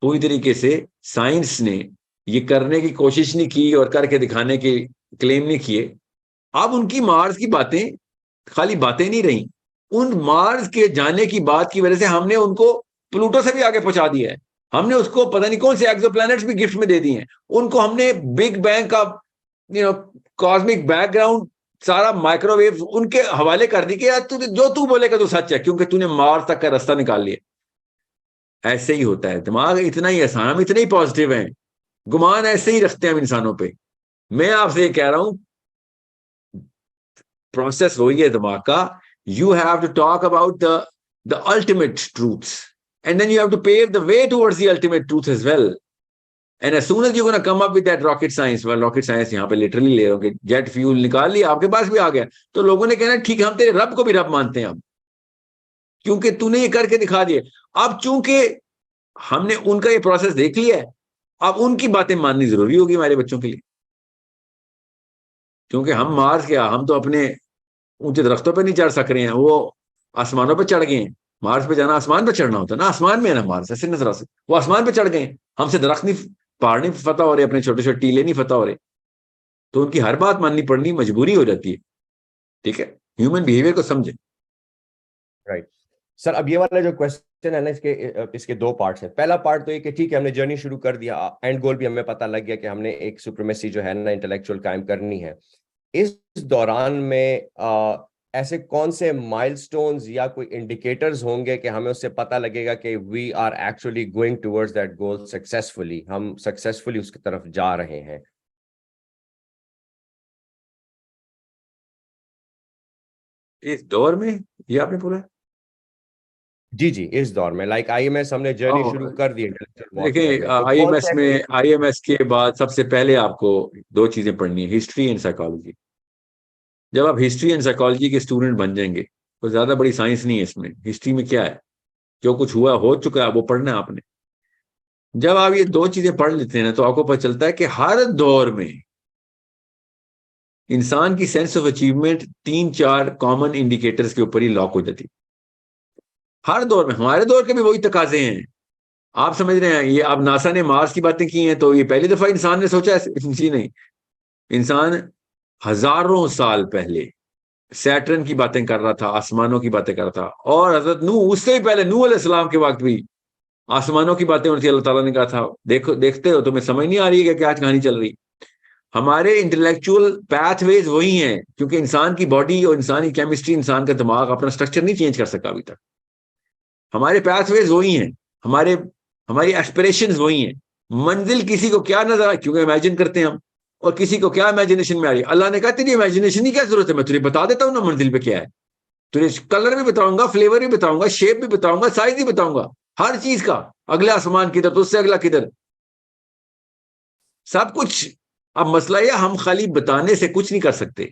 پوری طریقے سے سائنس نے یہ کرنے کی کوشش نہیں کی اور کر کے دکھانے کے کلیم نہیں کیے. اب ان کی مارس کی باتیں خالی باتیں نہیں رہیں، ان مارس کے جانے کی بات کی وجہ سے ہم نے ان کو پلوٹو سے بھی آگے پہنچا دیا ہے. ہم نے اس کو پتہ نہیں کون سے ایکزو پلانٹس بھی گفٹ میں دے دی ہیں. ان کو ہم نے بگ بینگ کا کاسمک بیک گراؤنڈ سارا مائکرو ویو ان کے حوالے کر دی کہ جو تو بولے گا تو سچ ہے، کیونکہ تو نے مارس تک کا راستہ نکال لیا. ایسے ہی ہوتا ہے، دماغ اتنا ہی آسان، ہم اتنے ہی پازیٹیو ہیں، گمان ایسے ہی رکھتے ہیں ہم انسانوں پہ. میں آپ سے یہ کہہ رہا ہوں پروسیس وہی ہے دماغ کا. You have to talk about the ultimate truths, and then you have to pave the way towards the ultimate truth as well. And as soon as you're going to come up with that rocket science, well, rocket science یہاں پہ literally لے رہا ہوں کہ jet fuel نکال لیا، آپ کے پاس بھی آ گیا، تو لوگوں نے کہنا ٹھیک ہے ہم تیرے رب کو بھی رب مانتے ہیں اب، کیونکہ تو نے یہ کر کے دکھا دیا. اب چونکہ ہم نے ان کا یہ پروسیس دیکھ لیا ہے، اب ان کی باتیں ماننی ضروری ہوگی ہمارے بچوں کے لیے. کیونکہ ہم مارس کیا، ہم تو اپنے اونچے درختوں پہ نہیں چڑھ سک رہے ہیں، وہ آسمانوں پہ چڑھ گئے ہیں. مارس پہ جانا آسمان پہ چڑھنا ہوتا ہے نا، آسمان میں ہے نا مارس، ایسے نظر آتے وہ آسمان پہ چڑھ گئے. ہم سے درخت نہیں، پہاڑ نہیں فتح ہو رہے، اپنے چھوٹے چھوٹے ٹیلے نہیں فتح ہو رہے، تو ان کی ہر بات ماننی پڑنی مجبوری ہو جاتی ہے. ٹھیک ہے، ہیومن بیہیویئر کو سمجھے. رائٹ سر، اب یہ والا جو کوشچن ہے نا، اس کے دو پارٹس ہیں. پہلا پارٹ تو یہ کہ ٹھیک ہے ہم نے جرنی شروع کر دیا، اینڈ گول بھی ہمیں پتہ لگ گیا کہ ہم نے ایک سپریمیسی جو ہے نا انٹلیکچوئل قائم کرنی ہے. اس دوران میں ایسے کون سے مائل سٹونز یا کوئی انڈیکیٹرز ہوں گے کہ ہمیں اس سے پتہ لگے گا کہ we are actually going towards that goal successfully, ہم سکسیسفلی اس کی طرف جا رہے ہیں؟ اس دور میں یہ آپ نے بولا؟ جی اس دور میں لائک آئی ایم ایس ہم نے جرنی شروع کر دی دیکھیں، آئی ایم ایس کے بعد سب سے پہلے آپ کو دو چیزیں پڑھنی ہیں، ہسٹری اینڈ سائیکالوجی. جب آپ ہسٹری اینڈ سائیکالوجی کے اسٹوڈنٹ بن جائیں گے تو زیادہ بڑی سائنس نہیں ہے اس میں. ہسٹری میں کیا ہے، جو کچھ ہوا ہو چکا ہے وہ پڑھنا ہے آپ نے. جب آپ یہ دو چیزیں پڑھ لیتے ہیں نا تو آپ کو پتہ چلتا ہے کہ ہر دور میں انسان کی sense of achievement 3-4 common indicators کے اوپر ہی لاک ہو جاتی. ہر دور میں، ہمارے دور کے بھی وہی تقاضے ہیں. آپ سمجھ رہے ہیں یہ اب ناسا نے مارس کی باتیں کی ہیں تو یہ پہلی دفعہ انسان نے سوچا ہے؟ جی نہیں، انسان ہزاروں سال پہلے سیٹرن کی باتیں کر رہا تھا، آسمانوں کی باتیں کر رہا تھا. اور حضرت نوح اس سے بھی پہلے، نوح علیہ السلام کے وقت بھی آسمانوں کی باتیں ہوتی. اللہ تعالیٰ نے کہا تھا دیکھتے ہو تمہیں سمجھ نہیں آ رہی ہے کہ کیا کہانی چل رہی. ہمارے انٹلیکچوئل پیتھ ویز وہی ہیں، کیونکہ انسان کی باڈی اور انسانی کیمسٹری، انسان کا دماغ اپنا سٹرکچر نہیں چینج کر سکا ابھی تک. ہمارے پیتھ ویز وہی ہیں، ہماری ایسپریشنز وہی ہیں. منزل کسی کو کیا نظر آئے کیونکہ امیجن کرتے ہیں ہم، اور کسی کو کیا امیجنیشن میں آ رہی ہے. اللہ نے کہا تیری امیجنیشن کی کیا ضرورت ہے، میں تجھے بتا دیتا ہوں نا منزل پہ کیا ہے. تجھے کلر بھی بتاؤں گا، فلیور بھی بتاؤں گا، شیپ بھی بتاؤں گا، سائز بھی بتاؤں گا، ہر چیز کا. اگلا آسمان کدھر تو اس سے اگلا کدھر، سب کچھ. اب مسئلہ یہ ہم خالی بتانے سے کچھ نہیں کر سکتے.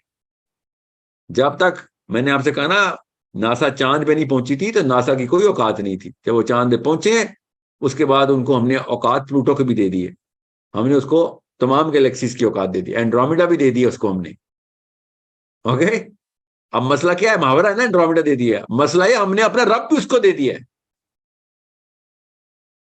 جب تک میں نے آپ سے کہا نا ناسا چاند پہ نہیں پہنچی تھی تو ناسا کی کوئی اوقات نہیں تھی. جب وہ چاند پہ پہنچے ہیں اس کے بعد ان کو ہم نے اوقات پلوٹو کے بھی دے دیے. ہم نے اس کو تمام گیلیکسیز کی اوقات دے دی، اینڈرومیڈا بھی دے دی اس کو ہم نے. اوکے، اب مسئلہ کیا ہے، محاورہ ہے نا، اینڈرومیڈا دے دیا. مسئلہ ہے ہم نے اپنا رب بھی اس کو دے دیا ہے.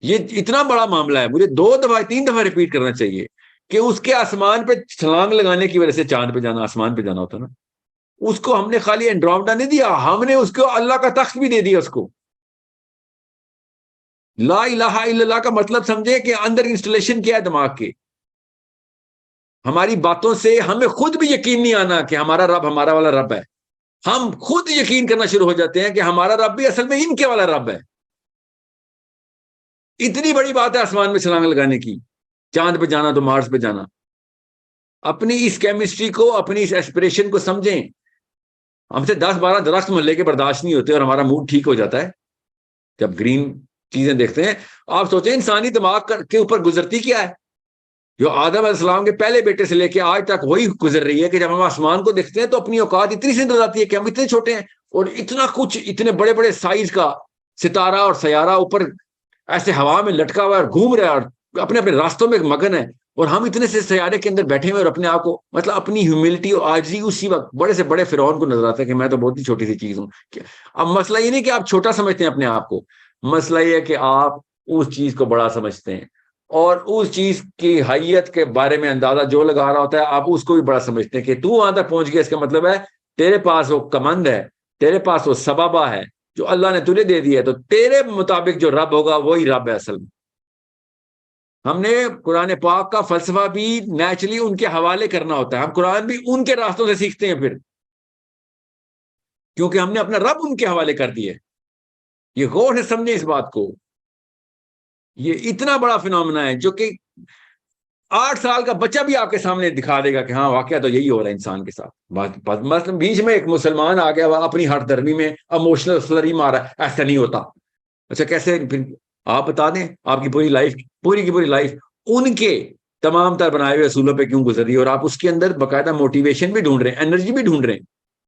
یہ اتنا بڑا معاملہ ہے, مجھے 2 دفعہ 3 دفعہ ریپیٹ کرنا چاہیے کہ اس کے آسمان پہ چھلانگ لگانے کی وجہ سے چاند پہ جانا, آسمان پہ جانا ہوتا نا, اس کو ہم نے خالی اینڈرومیڈا نہیں دیا, ہم نے اس کو اللہ کا تخت بھی دے دیا اس کو. لا الہ الا اللہ کا مطلب سمجھے کہ اندر انسٹالیشن کیا ہے دماغ کے. ہماری باتوں سے ہمیں خود بھی یقین نہیں آنا کہ ہمارا رب ہمارا والا رب ہے. ہم خود یقین کرنا شروع ہو جاتے ہیں کہ ہمارا رب بھی اصل میں ان کے والا رب ہے. اتنی بڑی بات ہے آسمان میں چھلانگ لگانے کی, چاند پہ جانا تو مارس پہ جانا. اپنی اس کیمسٹری کو, اپنی اس ایسپریشن کو سمجھیں. ہم سے 10-12 درخت محلے کے برداشت نہیں ہوتے اور ہمارا موڈ ٹھیک ہو جاتا ہے جب گرین چیزیں دیکھتے ہیں. آپ سوچیں انسانی دماغ کے اوپر گزرتی کیا ہے, جو آدم علیہ السلام کے پہلے بیٹے سے لے کے آج تک وہی گزر رہی ہے کہ جب ہم آسمان کو دیکھتے ہیں تو اپنی اوقات اتنی سی نظر آتی ہے کہ ہم اتنے چھوٹے ہیں, اور اتنا کچھ اتنے بڑے بڑے سائز کا ستارہ اور سیارہ اوپر ایسے ہوا میں لٹکا ہوا ہے اور گھوم رہا ہے اور اپنے اپنے راستوں میں مگن ہے, اور ہم اتنے سے سیارے کے اندر بیٹھے ہوئے اور اپنے آپ کو, مطلب اپنی ہیوملٹی اور عاجزی اسی وقت بڑے سے بڑے فرعون کو نظر آتا ہے کہ میں تو بہت ہی چھوٹی سی چیز ہوں. اب مسئلہ یہ نہیں کہ آپ چھوٹا سمجھتے ہیں اپنے آپ کو, مسئلہ یہ ہے کہ آپ اس چیز کو بڑا سمجھتے ہیں, اور اس چیز کی حیت کے بارے میں اندازہ جو لگا رہا ہوتا ہے آپ اس کو بھی بڑا سمجھتے ہیں کہ تو وہاں تک پہنچ گیا, اس کا مطلب ہے تیرے پاس وہ کمند ہے, تیرے پاس وہ سبابہ ہے جو اللہ نے تجھے دے دی ہے, تو تیرے مطابق جو رب ہوگا وہی رب ہے اصل میں. ہم نے قرآن پاک کا فلسفہ بھی نیچرلی ان کے حوالے کرنا ہوتا ہے, ہم قرآن بھی ان کے راستوں سے سیکھتے ہیں پھر, کیونکہ ہم نے اپنا رب ان کے حوالے کر دیا ہے. یہ غور سے سمجھیں اس بات کو. یہ اتنا بڑا فنومنا ہے جو کہ 8 سال کا بچہ بھی آپ کے سامنے دکھا دے گا کہ ہاں واقعہ تو یہی ہو رہا ہے انسان کے ساتھ. مثلا بیچ میں ایک مسلمان آ گیا, وہ اپنی ہر درمی میں اموشنل سلری مارا, ایسا نہیں ہوتا. اچھا کیسے, پھر آپ بتا دیں آپ کی پوری لائف, پوری کی پوری لائف ان کے تمام تر بنائے ہوئے اصولوں پہ کیوں گزر رہی ہے, اور آپ اس کے اندر باقاعدہ موٹیویشن بھی ڈھونڈ رہے ہیں, انرجی بھی ڈھونڈ رہے ہیں,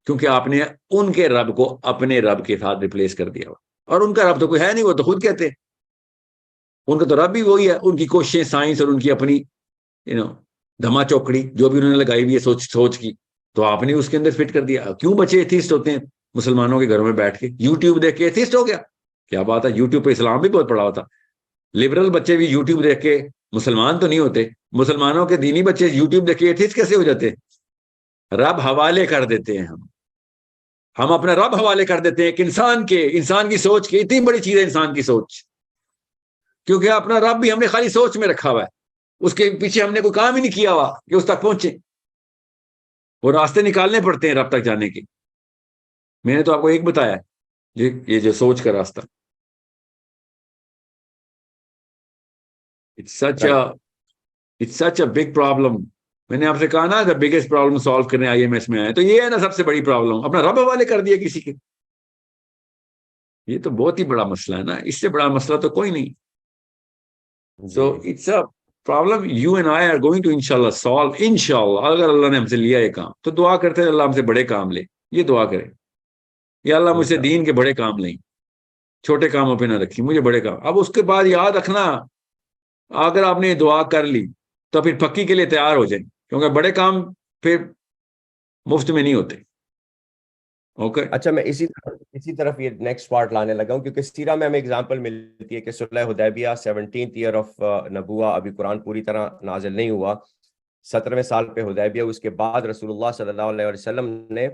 کیونکہ آپ نے ان کے رب کو اپنے رب کے ساتھ ریپلیس کر دیا. اور ان کا رب تو کوئی ہے نہیں, وہ تو خود کہتے ہیں ان کا تو رب بھی وہی ہے. ان کی کوششیں سائنس اور ان کی اپنی دھما چوکڑی جو بھی انہوں نے لگائی ہوئی ہے سوچ کی, تو آپ نے اس کے اندر فٹ کر دیا. کیوں بچے ایتھیسٹ ہوتے ہیں مسلمانوں کے گھروں میں بیٹھ کے, یوٹیوب دیکھ کے ایتھیسٹ ہو گیا, کیا بات ہے, یوٹیوب پہ اسلام بھی بہت پڑا ہوتا. لبرل بچے بھی یوٹیوب دیکھ کے مسلمان تو نہیں ہوتے, مسلمانوں کے دینی بچے یوٹیوب دیکھ کے ایتھیسٹ کیسے ہو جاتے؟ رب حوالے کر دیتے ہیں, ہم اپنا رب حوالے کر دیتے ہیں کہ انسان کی سوچ کی اتنی بڑی چیز ہے انسان کی سوچ, کیونکہ اپنا رب بھی ہم نے خالی سوچ میں رکھا ہوا ہے, اس کے پیچھے ہم نے کوئی کام ہی نہیں کیا ہوا کہ اس تک پہنچے. وہ راستے نکالنے پڑتے ہیں رب تک جانے کے. میں نے تو آپ کو ایک بتایا یہ جو سوچ کا راستہ, it's such a big problem. میں نے آپ سے کہا نا the biggest problem solve کرنے IMS میں آئے, تو یہ ہے نا سب سے بڑی پرابلم, اپنا رب حوالے کر دیا کسی کے. یہ تو بہت ہی بڑا مسئلہ ہے نا, اس سے بڑا مسئلہ تو کوئی نہیں. So it's a problem you and I are going to inshallah solve, inshallah. اگر اللہ نے ہم سے لیا یہ کام تو دعا کرتے ہیں اللہ ہم سے بڑے کام لے, یہ دعا کریں یا اللہ مجھ سے دین کے بڑے کام لیں, چھوٹے کاموں پہ نہ رکھی, مجھے بڑے کام. اب اس کے بعد یاد رکھنا, اگر آپ نے دعا کر لی تو پھر پکی کے لیے تیار ہو جائیں, کیونکہ بڑے کام پھر مفت میں نہیں ہوتے. اوکے اچھا, میں اسی طرف یہ نیکسٹ پارٹ لانے لگا ہوں, کیونکہ سیرہ میں ہمیں اگزامپل ملتی ہے کہ صلح حدیبیہ 17th ایئر آف نبوہ, ابھی قرآن پوری طرح نازل نہیں ہوا, 17ویں سال پہ حدیبیہ. اس کے بعد رسول اللہ صلی اللہ علیہ وسلم نے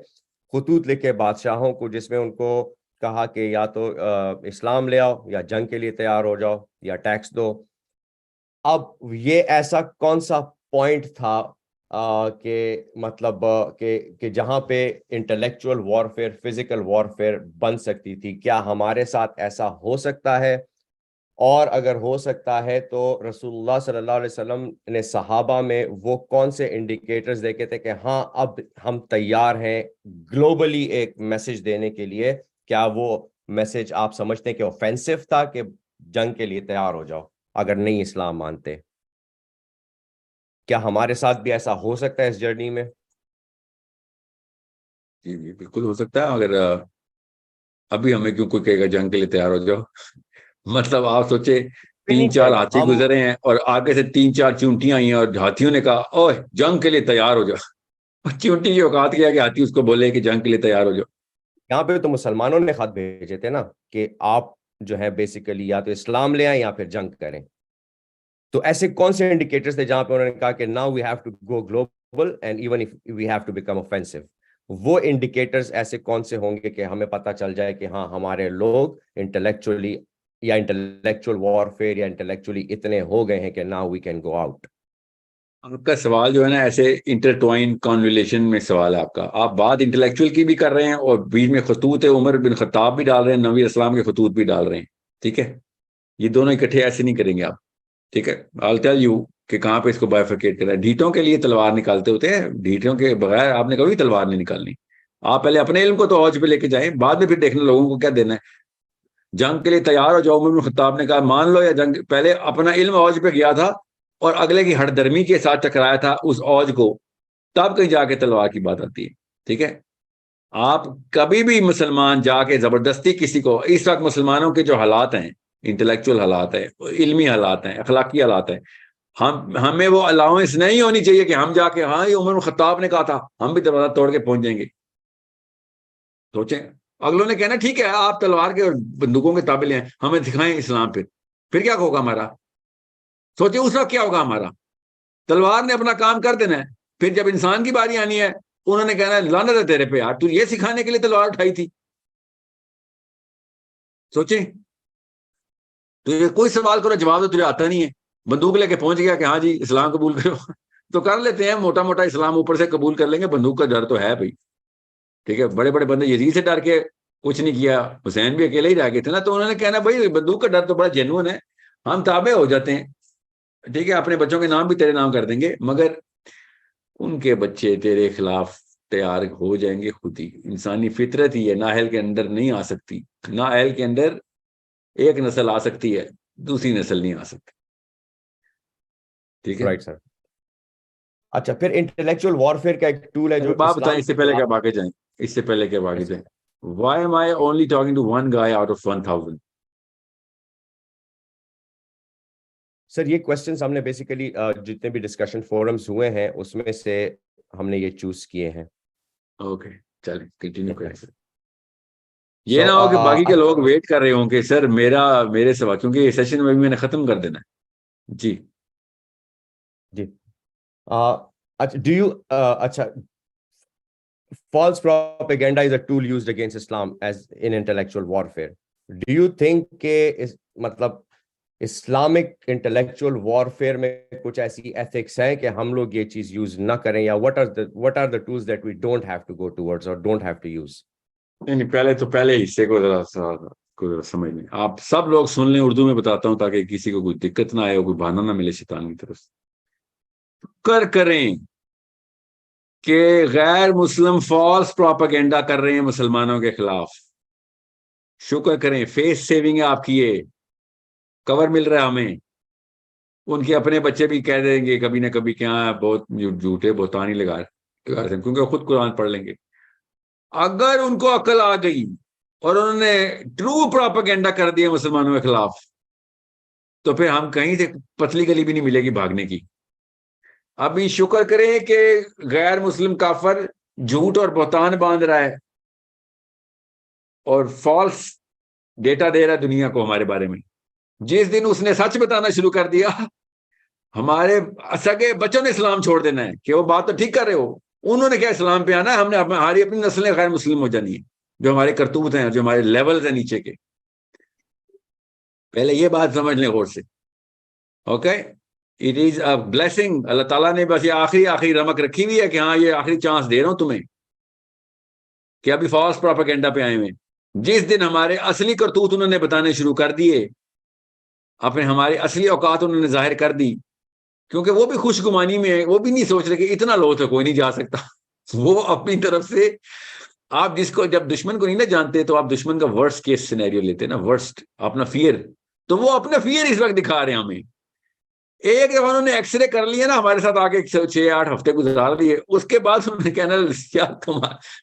خطوط لکھے بادشاہوں کو, جس میں ان کو کہا کہ یا تو اسلام لے آؤ یا جنگ کے لیے تیار ہو جاؤ یا ٹیکس دو. اب یہ ایسا کون سا پوائنٹ تھا کہ مطلب کہ جہاں پہ انٹلیکچوئل وارفیئر, فزیکل وارفیئر بن سکتی تھی؟ کیا ہمارے ساتھ ایسا ہو سکتا ہے؟ اور اگر ہو سکتا ہے تو رسول اللہ صلی اللہ علیہ وسلم نے صحابہ میں وہ کون سے انڈیکیٹرز دیکھے تھے کہ ہاں اب ہم تیار ہیں گلوبلی ایک میسج دینے کے لیے؟ کیا وہ میسج آپ سمجھتے ہیں کہ اوفینسو تھا کہ جنگ کے لیے تیار ہو جاؤ اگر نہیں اسلام مانتے؟ کیا ہمارے ساتھ بھی ایسا ہو سکتا ہے اس جرنی میں؟ جی جی بالکل ہو سکتا ہے. اگر ابھی ہمیں کیوں کوئی کہے گا جنگ کے لیے تیار ہو جاؤ, مطلب آپ سوچے 3-4 ہاتھی گزرے ہیں اور آگے سے 3-4 چونٹیاں آئی ہیں اور ہاتھیوں نے کہا اوہ جنگ کے لیے تیار ہو جاؤ, اور چونٹی کی اوقات کیا کہ ہاتھی اس کو بولے کہ جنگ کے لیے تیار ہو جاؤ. یہاں پہ تو مسلمانوں نے خط بھیجے تھے نا کہ آپ جو ہے بیسیکلی یا تو اسلام لے آئیں یا پھر جنگ کریں. تو ایسے کون سے انڈیکیٹرز تھے جہاں پہ انہوں نے کہا کہ now we have to go global and even if we have to become offensive? وہ انڈیکیٹرز ایسے کون سے ہوں گے کہ ہمیں پتہ چل جائے کہ ہاں ہمارے لوگ انٹلیکچولی یا انٹلیکچوئل وارفیئر یا انٹلیکچولی اتنے ہو گئے ہیں کہ now we can go out? آپ کا سوال جو ہے نا ایسے انٹرٹوائن کانولیشن میں سوال ہے آپ کا. آپ بات انٹلیکچوئل کی بھی کر رہے ہیں اور بیچ میں خطوط عمر بن خطاب بھی ڈال رہے ہیں, نبی اسلام کے خطوط بھی ڈال رہے ہیں. ٹھیک ہے, یہ دونوں اکٹھے ایسے نہیں کریں گے آپ. ٹھیک ہے, I'll tell you کہ کہاں پہ اس کو بائیفرکیٹ کرنا ہے. ڈھیٹوں کے لیے تلوار نکالتے ہوتے ہیں, ڈھیٹوں کے بغیر آپ نے کبھی تلوار نہیں نکالنی. آپ پہلے اپنے علم کو تو اوج پہ لے کے جائیں, بعد میں پھر دیکھنا لوگوں کو کیا دینا ہے. جنگ کے لیے تیار ہو جاؤ. عمر بن خطاب نے کہا مان لو یا جنگ, پہلے اپنا علم اوج پہ گیا تھا اور اگلے کی ہٹ درمی کے ساتھ ٹکرایا تھا اس اوج کو, تب کہیں جا کے تلوار کی بات آتی ہے. ٹھیک ہے, آپ کبھی بھی مسلمان جا کے زبردستی کسی کو, اس وقت مسلمانوں کے جو حالات ہیں, انٹلیکچوئل حالات ہیں, علمی حالات ہیں, اخلاقی حالات ہیں, ہمیں وہ الاؤنس نہیں ہونی چاہیے کہ ہم جا کے ہاں یہ عمر خطاب نے کہا تھا ہم بھی دروازہ توڑ کے پہنچ جائیں گے. سوچیں, اگلوں نے کہنا ٹھیک ہے آپ تلوار کے اور بندوقوں کے تابع ہیں, ہمیں دکھائیں اسلام. پھر کیا ہوگا ہمارا؟ سوچیں اس وقت کیا ہوگا ہمارا. تلوار نے اپنا کام کر دینا ہے, پھر جب انسان کی باری آنی ہے انہوں نے کہنا ہے لعنت ہے تیرے پہ یار, تو یہ سکھانے کے لیے تلوار اٹھائی تھی. سوچیں, تو یہ کوئی سوال کرو جواب تو تجھے آتا نہیں ہے, بندوق لے کے پہنچ گیا کہ ہاں جی اسلام قبول کرو تو کر لیتے ہیں موٹا موٹا اسلام اوپر سے قبول کر لیں گے, بندوق کا ڈر تو ہے بھائی. ٹھیک ہے, بڑے بڑے بندے یزید سے ڈر کے کچھ نہیں کیا, حسین بھی اکیلے ہی رہ گئے تھے نا, تو انہوں نے کہنا بھائی بندوق کا ڈر تو بڑا جینون ہے, ہم تابع ہو جاتے ہیں. ٹھیک ہے, اپنے بچوں کے نام بھی تیرے نام کر دیں گے, مگر ان کے بچے تیرے خلاف تیار ہو جائیں گے خود ہی. انسانی فطرت ہی ہے, نااہل کے اندر نہیں آ سکتی. نااہل کے اندر ایک نسل آ سکتی ہے, دوسری نسل نہیں آ سکتی. ٹھیک ہے, رائٹ سر. اچھا, پھر انٹلیکچوئل وارفیئر کا ایک ٹول ہے جو بات بتائیں اسلام اس سے پہلے کیا باقی جائیں, اس سے پہلے کیا باقی جائیں. Why am I only talking to one guy out of 1000? سر یہ کوشچنس ہم نے بیسیکلی جتنے بھی ڈسکشن فورمز ہوئے ہیں اس میں سے ہم نے یہ چوز کیے ہیں. اوکے چلیں کنٹینیو کریں. یہ نہ ہو کہ باقی کے لوگ ویٹ کر رہے ہوں کہ سر میرے سوا, کیونکہ یہ سیشن میں بھی میں نے ختم کر دینا ہے. جی جی ڈو یو اچھا, false propaganda is a tool used against Islam as in intellectual warfare. Do you think کہ مطلب اسلامک انٹلیکچوئل وارفیئر میں کچھ ایسی ایتھکس ہیں کہ ہم لوگ یہ چیز یوز نہ کریں, یا what are the tools that we don't have to go towards or don't have to use? نہیں, پہلے حصے کو ذرا سمجھ لیں. آپ سب لوگ سن لیں, اردو میں بتاتا ہوں تاکہ کسی کو کوئی دقت نہ آئے, کوئی بہانہ نہ ملے شیطان کی طرف سے. کریں کہ غیر مسلم فالس پروپیگنڈا کر رہے ہیں مسلمانوں کے خلاف, شکر کریں, فیس سیونگ ہے آپ کی, یہ کور مل رہا ہے ہمیں. ان کے اپنے بچے بھی کہہ دیں گے کبھی نہ کبھی کیا بہت جھوٹے بہتانی لگا رہے, کیونکہ خود قرآن پڑھ لیں گے. اگر ان کو عقل آ گئی اور انہوں نے ٹرو پروپیگنڈا کر دیا مسلمانوں کے خلاف, تو پھر ہم کہیں سے پتلی گلی بھی نہیں ملے گی بھاگنے کی. ابھی شکر کریں کہ غیر مسلم کافر جھوٹ اور بہتان باندھ رہا ہے اور فالس ڈیٹا دے رہا ہے دنیا کو ہمارے بارے میں. جس دن اس نے سچ بتانا شروع کر دیا, ہمارے سگے بچوں نے اسلام چھوڑ دینا ہے کہ وہ بات تو ٹھیک کر رہے ہو, انہوں نے کیا اسلام پہ آنا ہے, ہم نے ہماری اپنی نسلیں غیر مسلم ہو جانی ہے, جو ہمارے کرتوت ہیں, جو ہمارے لیولز ہیں نیچے کے. پہلے یہ بات سمجھ لیں غور سے. Okay, it is a blessing, اللہ تعالیٰ نے بس یہ آخری رمک رکھی ہوئی ہے کہ ہاں یہ آخری چانس دے رہا ہوں تمہیں کہ ابھی فالس پروپیگنڈا پہ آئے ہوئے. جس دن ہمارے اصلی کرتوت انہوں نے بتانے شروع کر دیے, اپنے ہماری اصلی اوقات انہوں نے ظاہر کر دی, کیونکہ وہ بھی خوش گمانی میں ہے, وہ بھی نہیں سوچ رہے کہ اتنا لو تو کوئی نہیں جا سکتا. وہ اپنی طرف سے, آپ جس کو جب دشمن کو نہیں نہ جانتے تو آپ دشمن کا ورسٹ کیس سینیریو لیتے ہیں نا, ورسٹ اپنا فیئر, تو وہ اپنا فیئر اس وقت دکھا رہے ہیں ہمیں. ایک دفعہ انہوں نے ایکس رے کر لیا نا ہمارے ساتھ, آگے 6-8 ہفتے گزار لیے, اس کے بعد انہوں نے کہنا یار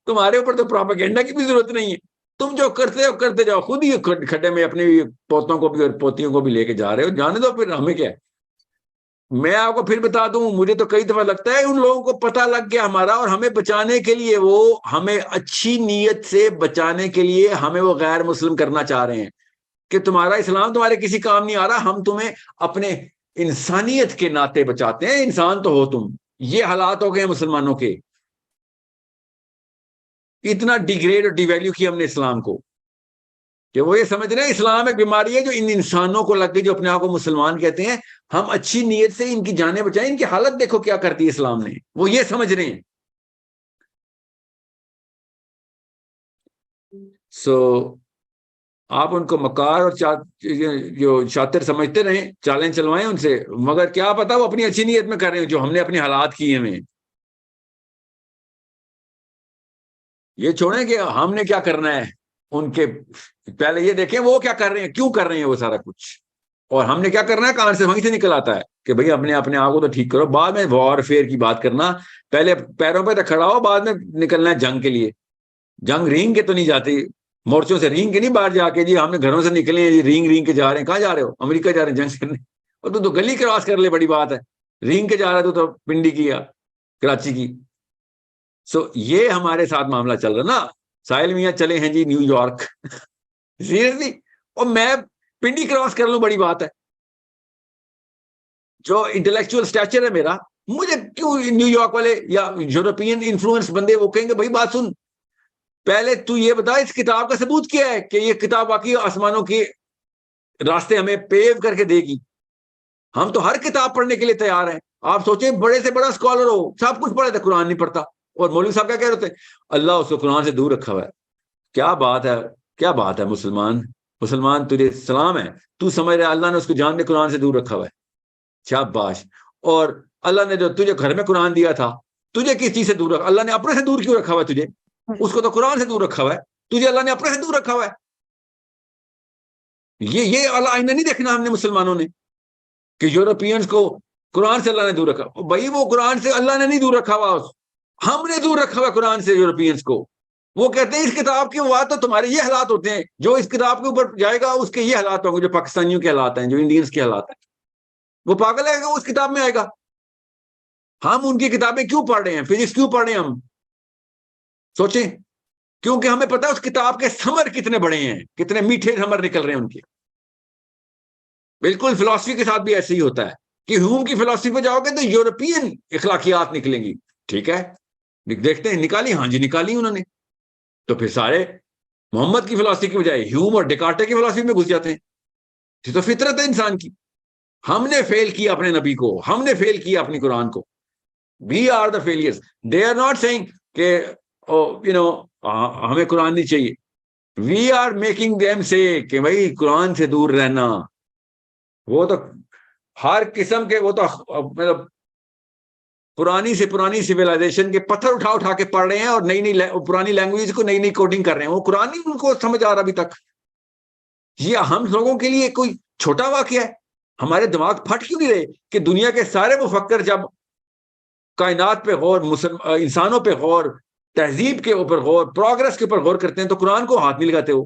تمہارے اوپر تو پروپیگنڈا کی بھی ضرورت نہیں ہے, تم جو کرتے ہو کرتے جاؤ, خود ہی کھڈے میں اپنے پوتوں کو بھی اور پوتیوں کو بھی لے کے جا رہے ہو, جانے دو پھر, ہمیں کیا ہے. میں آپ کو پھر بتا دوں, مجھے تو کئی دفعہ لگتا ہے ان لوگوں کو پتہ لگ گیا ہمارا, اور ہمیں بچانے کے لیے, وہ ہمیں اچھی نیت سے بچانے کے لیے ہمیں وہ غیر مسلم کرنا چاہ رہے ہیں. کہ تمہارا اسلام تمہارے کسی کام نہیں آ رہا, ہم تمہیں اپنے انسانیت کے ناطے بچاتے ہیں, انسان تو ہو تم. یہ حالات ہو گئے ہیں مسلمانوں کے, اتنا ڈیگریڈ اور ڈی ویلیو کیا ہم نے اسلام کو کہ وہ یہ سمجھ رہے ہیں اسلام ایک بیماری ہے جو ان انسانوں کو لگ گئی جو اپنے آپ کو مسلمان کہتے ہیں. ہم اچھی نیت سے ان کی جانیں بچائیں, ان کی حالت دیکھو کیا کرتی ہے اسلام نے, وہ یہ سمجھ رہے ہیں. آپ ان کو مکار اور جو شاطر سمجھتے رہیں, چالیں چلوائیں ان سے, مگر کیا پتا وہ اپنی اچھی نیت میں کر رہے ہیں جو ہم نے اپنی حالات کیے ہیں. یہ چھوڑیں کہ ہم نے کیا کرنا ہے, ان کے پہلے یہ دیکھیں وہ کیا کر رہے ہیں, کیوں کر رہے ہیں وہ سارا کچھ, اور ہم نے کیا کرنا ہے, کہاں سے وہیں سے نکل آتا ہے کہ بھئی اپنے آپ کو تو ٹھیک کرو, بعد میں وار فیئر کی بات کرنا, پہلے پیروں پہ تک کھڑا ہو, بعد میں نکلنا ہے جنگ کے لیے. جنگ رینگ کے تو نہیں جاتی, مورچوں سے رینگ کے نہیں باہر جا کے جی ہم نے گھروں سے نکلے ہیں جی رینگ کے جا رہے ہیں. کہاں جا رہے ہو؟ امریکہ جا رہے ہیں جنگ کرنے, اور تو گلی کراس کر لے, بڑی بات ہے. رینگ کے جا رہا ہے تو پنڈی کی یا کراچی کی. یہ ہمارے ساتھ معاملہ چل رہا نا. ساحل میاں چلے ہیں جی نیو یارک, سیریسلی, اور میں پنڈی کراس کر لوں, بڑی بات ہے. جو انٹلیکچوئل اسٹیچر ہے میرا, مجھے کیوں نیو یارک والے یا یورپین انفلوئنس بندے وہ کہیں گے بھائی بات سن, پہلے تو یہ بتا اس کتاب کا ثبوت کیا ہے کہ یہ کتاب واقعی آسمانوں کے راستے ہمیں پیو کر کے دے گی. ہم تو ہر کتاب پڑھنے کے لیے تیار ہیں. آپ سوچیں بڑے سے بڑا اسکالر ہو, سب کچھ پڑھے تھے, قرآن نہیں پڑھتا, اور مولوی صاحب کیا کہہ رہے تھے, اللہ اس کو قرآن سے دور رکھا ہوا ہے. کیا بات ہے, کیا بات ہے. مسلمان تجھے سلام ہے, تو سمجھ رہے اللہ نے اس کو جان کے قرآن سے دور رکھا ہوا ہے, شاباش. اور اللہ نے جو تجھے گھر میں قرآن دیا تھا, تجھے کس چیز سے دور رکھا, اللہ نے اپنے سے دور کیوں رکھا ہوا ہے تجھے؟ اس کو تو قرآن سے دور رکھا ہوا ہے, تجھے اللہ نے اپنے سے دور رکھا ہوا ہے. یہ اللہ آئینہ نہیں دیکھنا ہم نے مسلمانوں نے کہ یورپینز کو قرآن سے اللہ نے دور رکھا. بھائی وہ قرآن سے اللہ نے نہیں دور رکھا ہوا, ہم نے دور رکھا ہوا قرآن سے یورپینز کو. وہ کہتے ہیں اس کتاب کی بات تو تمہارے یہ حالات ہوتے ہیں, جو اس کتاب کے اوپر جائے گا اس کے یہ حالات ہوں گے, جو پاکستانیوں کے حالات ہیں, جو انڈینز کے حالات ہیں. وہ پاگل ہے گا, اس کتاب میں آئے گا. ہم ان کی کتابیں کیوں پڑھ رہے ہیں, فزکس کیوں پڑھ رہے ہیں ہم؟ سوچیں, کیونکہ ہمیں پتا ہے اس کتاب کے ثمر کتنے بڑے ہیں, کتنے میٹھے ثمر نکل رہے ہیں ان کے. بالکل فلسفی کے ساتھ بھی ایسے ہی ہوتا ہے کہ ہیوم کی فلسفی پہ جاؤ گے تو یورپین اخلاقیات نکلیں گی. ٹھیک ہے, دیکھتے ہیں نکالی, ہاں جی نکالی انہوں نے. تو پھر سارے محمد کی فلسفی کی بجائے ہیوم اور ڈیکارٹے کی فلسفی میں گھس جاتے ہیں. یہ تو فطرت ہے انسان کی. ہم نے فیل کیا اپنے نبی کو, ہم نے فیل کیا اپنی قرآن کو. We are the failures. They are not saying کہ ہمیں قرآن نہیں چاہیے. We are making them say کہ بھائی قرآن سے دور رہنا. وہ تو ہر قسم کے, وہ تو مطلب پرانی سے پرانی سویلائزیشن کے پتھر اٹھا اٹھا کے پڑھ رہے ہیں, اور نئی نئی پرانی لینگویج کو نئی نئی کوڈنگ کر رہے ہیں. وہ قرآن نہیں ان کو سمجھ آ رہا ابھی تک. یہ ہم لوگوں کے لیے کوئی چھوٹا واقعہ ہے. ہمارے دماغ پھٹ کیوں نہیں رہے کہ دنیا کے سارے مفکر جب کائنات پہ غور, انسانوں پہ غور, تہذیب کے اوپر غور, پروگرس کے اوپر غور کرتے ہیں تو قرآن کو ہاتھ نہیں لگاتے. وہ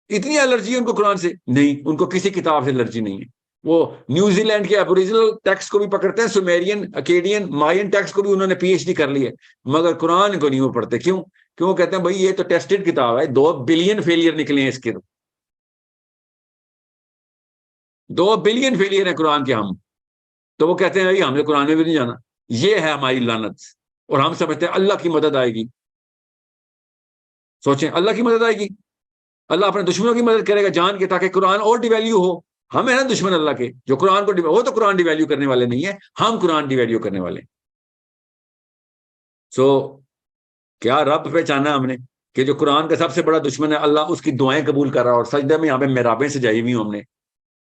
اتنی الرجی ان کو قرآن سے نہیں, ان کو کسی کتاب سے الرجی نہیں ہے. وہ نیوزی لینڈ کے ابوریجنل ٹیکسٹ کو بھی پکڑتے ہیں, سومیرین, اکیڈین, مائن ٹیکسٹ کو بھی انہوں نے پی ایچ ڈی کر لی ہے, مگر قرآن کو نہیں وہ پڑھتے. کیوں وہ کہتے ہیں بھائی یہ تو ٹیسٹڈ کتاب ہے, 2 بلین فیلئر نکلے ہیں اس کے, 2 بلین فیلئر ہیں قرآن کے ہم. تو وہ کہتے ہیں بھائی ہم نے قرآن میں بھی نہیں جانا. یہ ہے ہماری لعنت, اور ہم سمجھتے ہیں اللہ کی مدد آئے گی. سوچیں, اللہ کی مدد آئے گی, اللہ اپنے دشمنوں کی مدد کرے گا جان کے, تاکہ قرآن اور ڈی ویلیو ہو. ہم ہیں نا دشمن اللہ کے, جو قرآن کو وہ تو قرآن ڈی ویلیو کرنے والے نہیں ہیں, ہم قرآن ڈی ویلیو کرنے والے. کیا رب پہچانا ہم نے کہ جو قرآن کا سب سے بڑا دشمن ہے اللہ, اس کی دعائیں قبول کر رہا, اور سجدہ میں یہاں پہ محرابیں سجائی ہوئی ہوں ہم نے,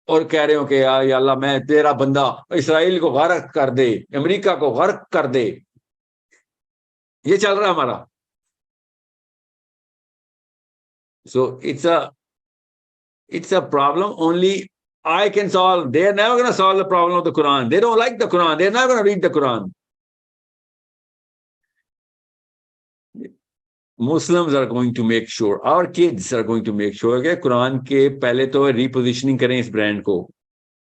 اور کہہ رہے ہو کہ یا اللہ میں تیرا بندہ, اسرائیل کو غرق کر دے, امریکہ کو غرق کر دے. یہ چل رہا ہمارا. It's a problem only I can solve. They are never going to solve the problem of the Quran. They don't like the Quran. They're not going to read the Quran. Muslims are going to make sure, our kids are going to make sure کہ قرآن کے پہلے تو ریپوزیشننگ کریں اس brand کو.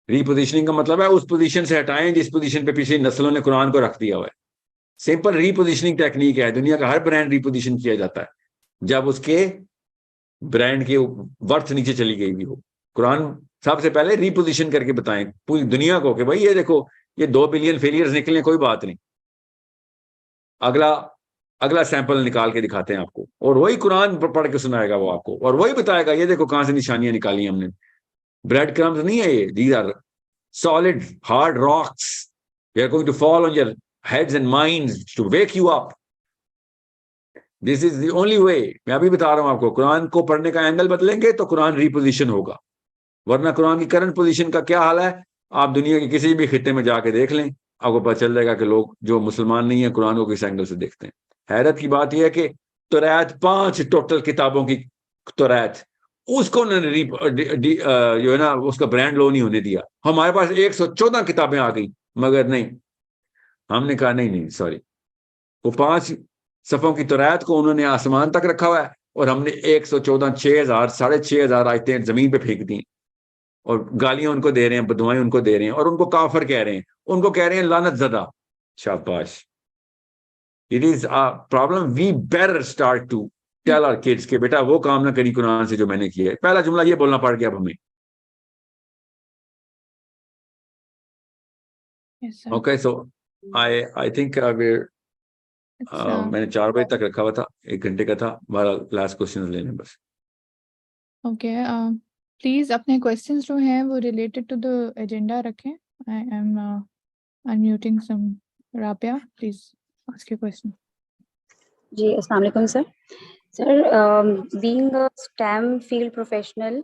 ریپوزیشننگ کا مطلب ہے اس position سے ہٹائیں جس پوزیشن پہ پچھلی نسلوں نے قرآن کو رکھ دیا ہوا ہے. سمپل ریپوزیشننگ ٹیکنیک ہے, دنیا کا ہر برانڈ ریپوزیشن کیا جاتا ہے جب اس کے برانڈ کی ورتھ نیچے چلی گئی بھی ہو. قرآن سب سے پہلے ریپوزیشن کر کے بتائیں پوری دنیا کو کہ بھائی یہ دیکھو یہ 2 بلین فیلئرز نکلے, کوئی بات نہیں, اگلا سیمپل نکال کے دکھاتے ہیں آپ کو, اور وہی قرآن پڑھ کے سنائے گا وہ آپ کو, اور وہی بتائے گا یہ دیکھو کہاں سے نشانیاں نکالی ہم نے. بریڈ کرمز نہیں ہے یہ, these are solid hard rocks. They are going to fall on your heads and minds to wake you up. This is the only way. میں ابھی بتا رہا ہوں آپ کو, قرآن کو پڑھنے کا اینگل بدلیں گے تو قرآن ریپوزیشن ہوگا, ورنہ قرآن کی کرنٹ پوزیشن کا کیا حال ہے آپ دنیا کے کسی بھی خطے میں جا کے دیکھ لیں, آپ کو پتہ چل جائے گا کہ لوگ جو مسلمان نہیں ہیں قرآن کو کس اینگل سے دیکھتے ہیں. حیرت کی بات یہ ہے کہ توریت 5 ٹوٹل کتابوں کی توریت, اس کو انہوں نے جو ہے نا اس کا برانڈ لو نہیں ہونے دیا. ہمارے پاس 114 کتابیں آ گئی, مگر نہیں, ہم نے کہا نہیں سوری, وہ 5 صفوں کی توریت کو انہوں نے آسمان تک رکھا ہوا ہے, اور ہم نے 114 6000 6500 آیتیں زمین پہ پھینک دی, اور گالیاں ان کو دے رہے ہیں, بدوائیں ان کو دے رہے ہیں, اور ان کو کافر کہہ رہے ہیں, ان کو کہہ رہے ہیں لعنت زدہ. شاباش. It is a problem. We better start to tell our kids کہ بیٹا وہ کام نہ کری قرآن سے جو میں نے کیا ہے. پہلا جملہ یہ بولنا پڑ گیا اب ہمیں. Yes, sir. Okay, so I think میں نے 4 بجے تک رکھا ہوا تھا, 1 گھنٹے کا تھا ہمارا. لاسٹ کوشچن لینے بس. اوکے, پلیز اپنے کوشچنس جو ہیں وہ ریلیٹڈ ٹو دا ایجنڈا رکھیں. I am unmuting some. Rabia please ask your question. جی السلام علیکم sir. Sir being a STEM field professional,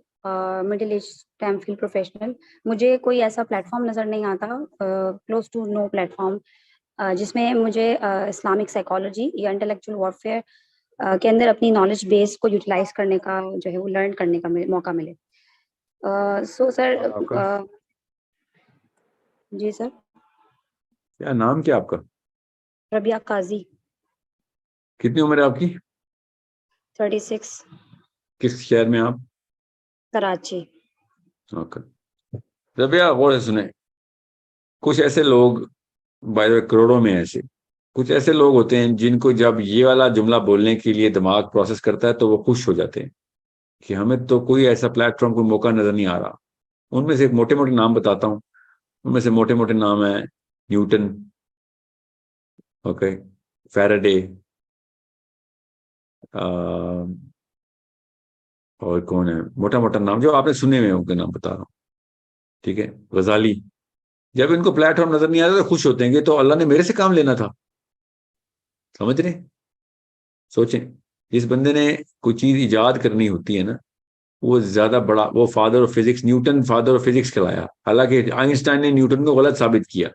middle age STEM field professional, مجھے کوئی ایسا پلیٹ فارم نظر نہیں آتا, close to no platform, جس میں مجھے اسلامک سائیکالوجی یا انٹلیکچوئل وارفیئر کے اندر اپنی نالج بیس کو یوٹیلائز کرنے کا جو ہے وہ لرن کرنے کا موقع ملے. سو سر جی سر. کیا نام کیا آپ کا؟ ربیہ قاضی. کتنی عمر ہے آپ کی؟ 36. کس شہر میں آپ؟ کراچی. ربیہ غور سے سنیں, کچھ ایسے لوگ بائی کروڑوں میں ایسے کچھ ایسے لوگ ہوتے ہیں جن کو جب یہ والا جملہ بولنے کے لیے دماغ پروسیس کرتا ہے تو وہ خوش ہو جاتے ہیں کہ ہمیں تو کوئی ایسا پلیٹ فارم کوئی موقع نظر نہیں آ رہا. ان میں سے ایک موٹے موٹے نام بتاتا ہوں. ان میں سے موٹے موٹے نام ہیں نیوٹن, اوکے, فیراڈے, اور کون ہے موٹا موٹا نام جو آپ نے سنے ہوئے ان کے نام بتا رہا ہوں, ٹھیک ہے, غزالی. جب ان کو پلیٹ فارم نظر نہیں آتا تو خوش ہوتے ہیں کہ تو اللہ نے میرے سے کام لینا تھا. سمجھ رہے ہیں؟ سوچیں, جس بندے نے کوئی چیز ایجاد کرنی ہوتی ہے نا, وہ زیادہ بڑا, وہ father of physics, Newton father of physics کہلایا, حالانکہ آئنسٹائن نے نیوٹن کو غلط ثابت کیا,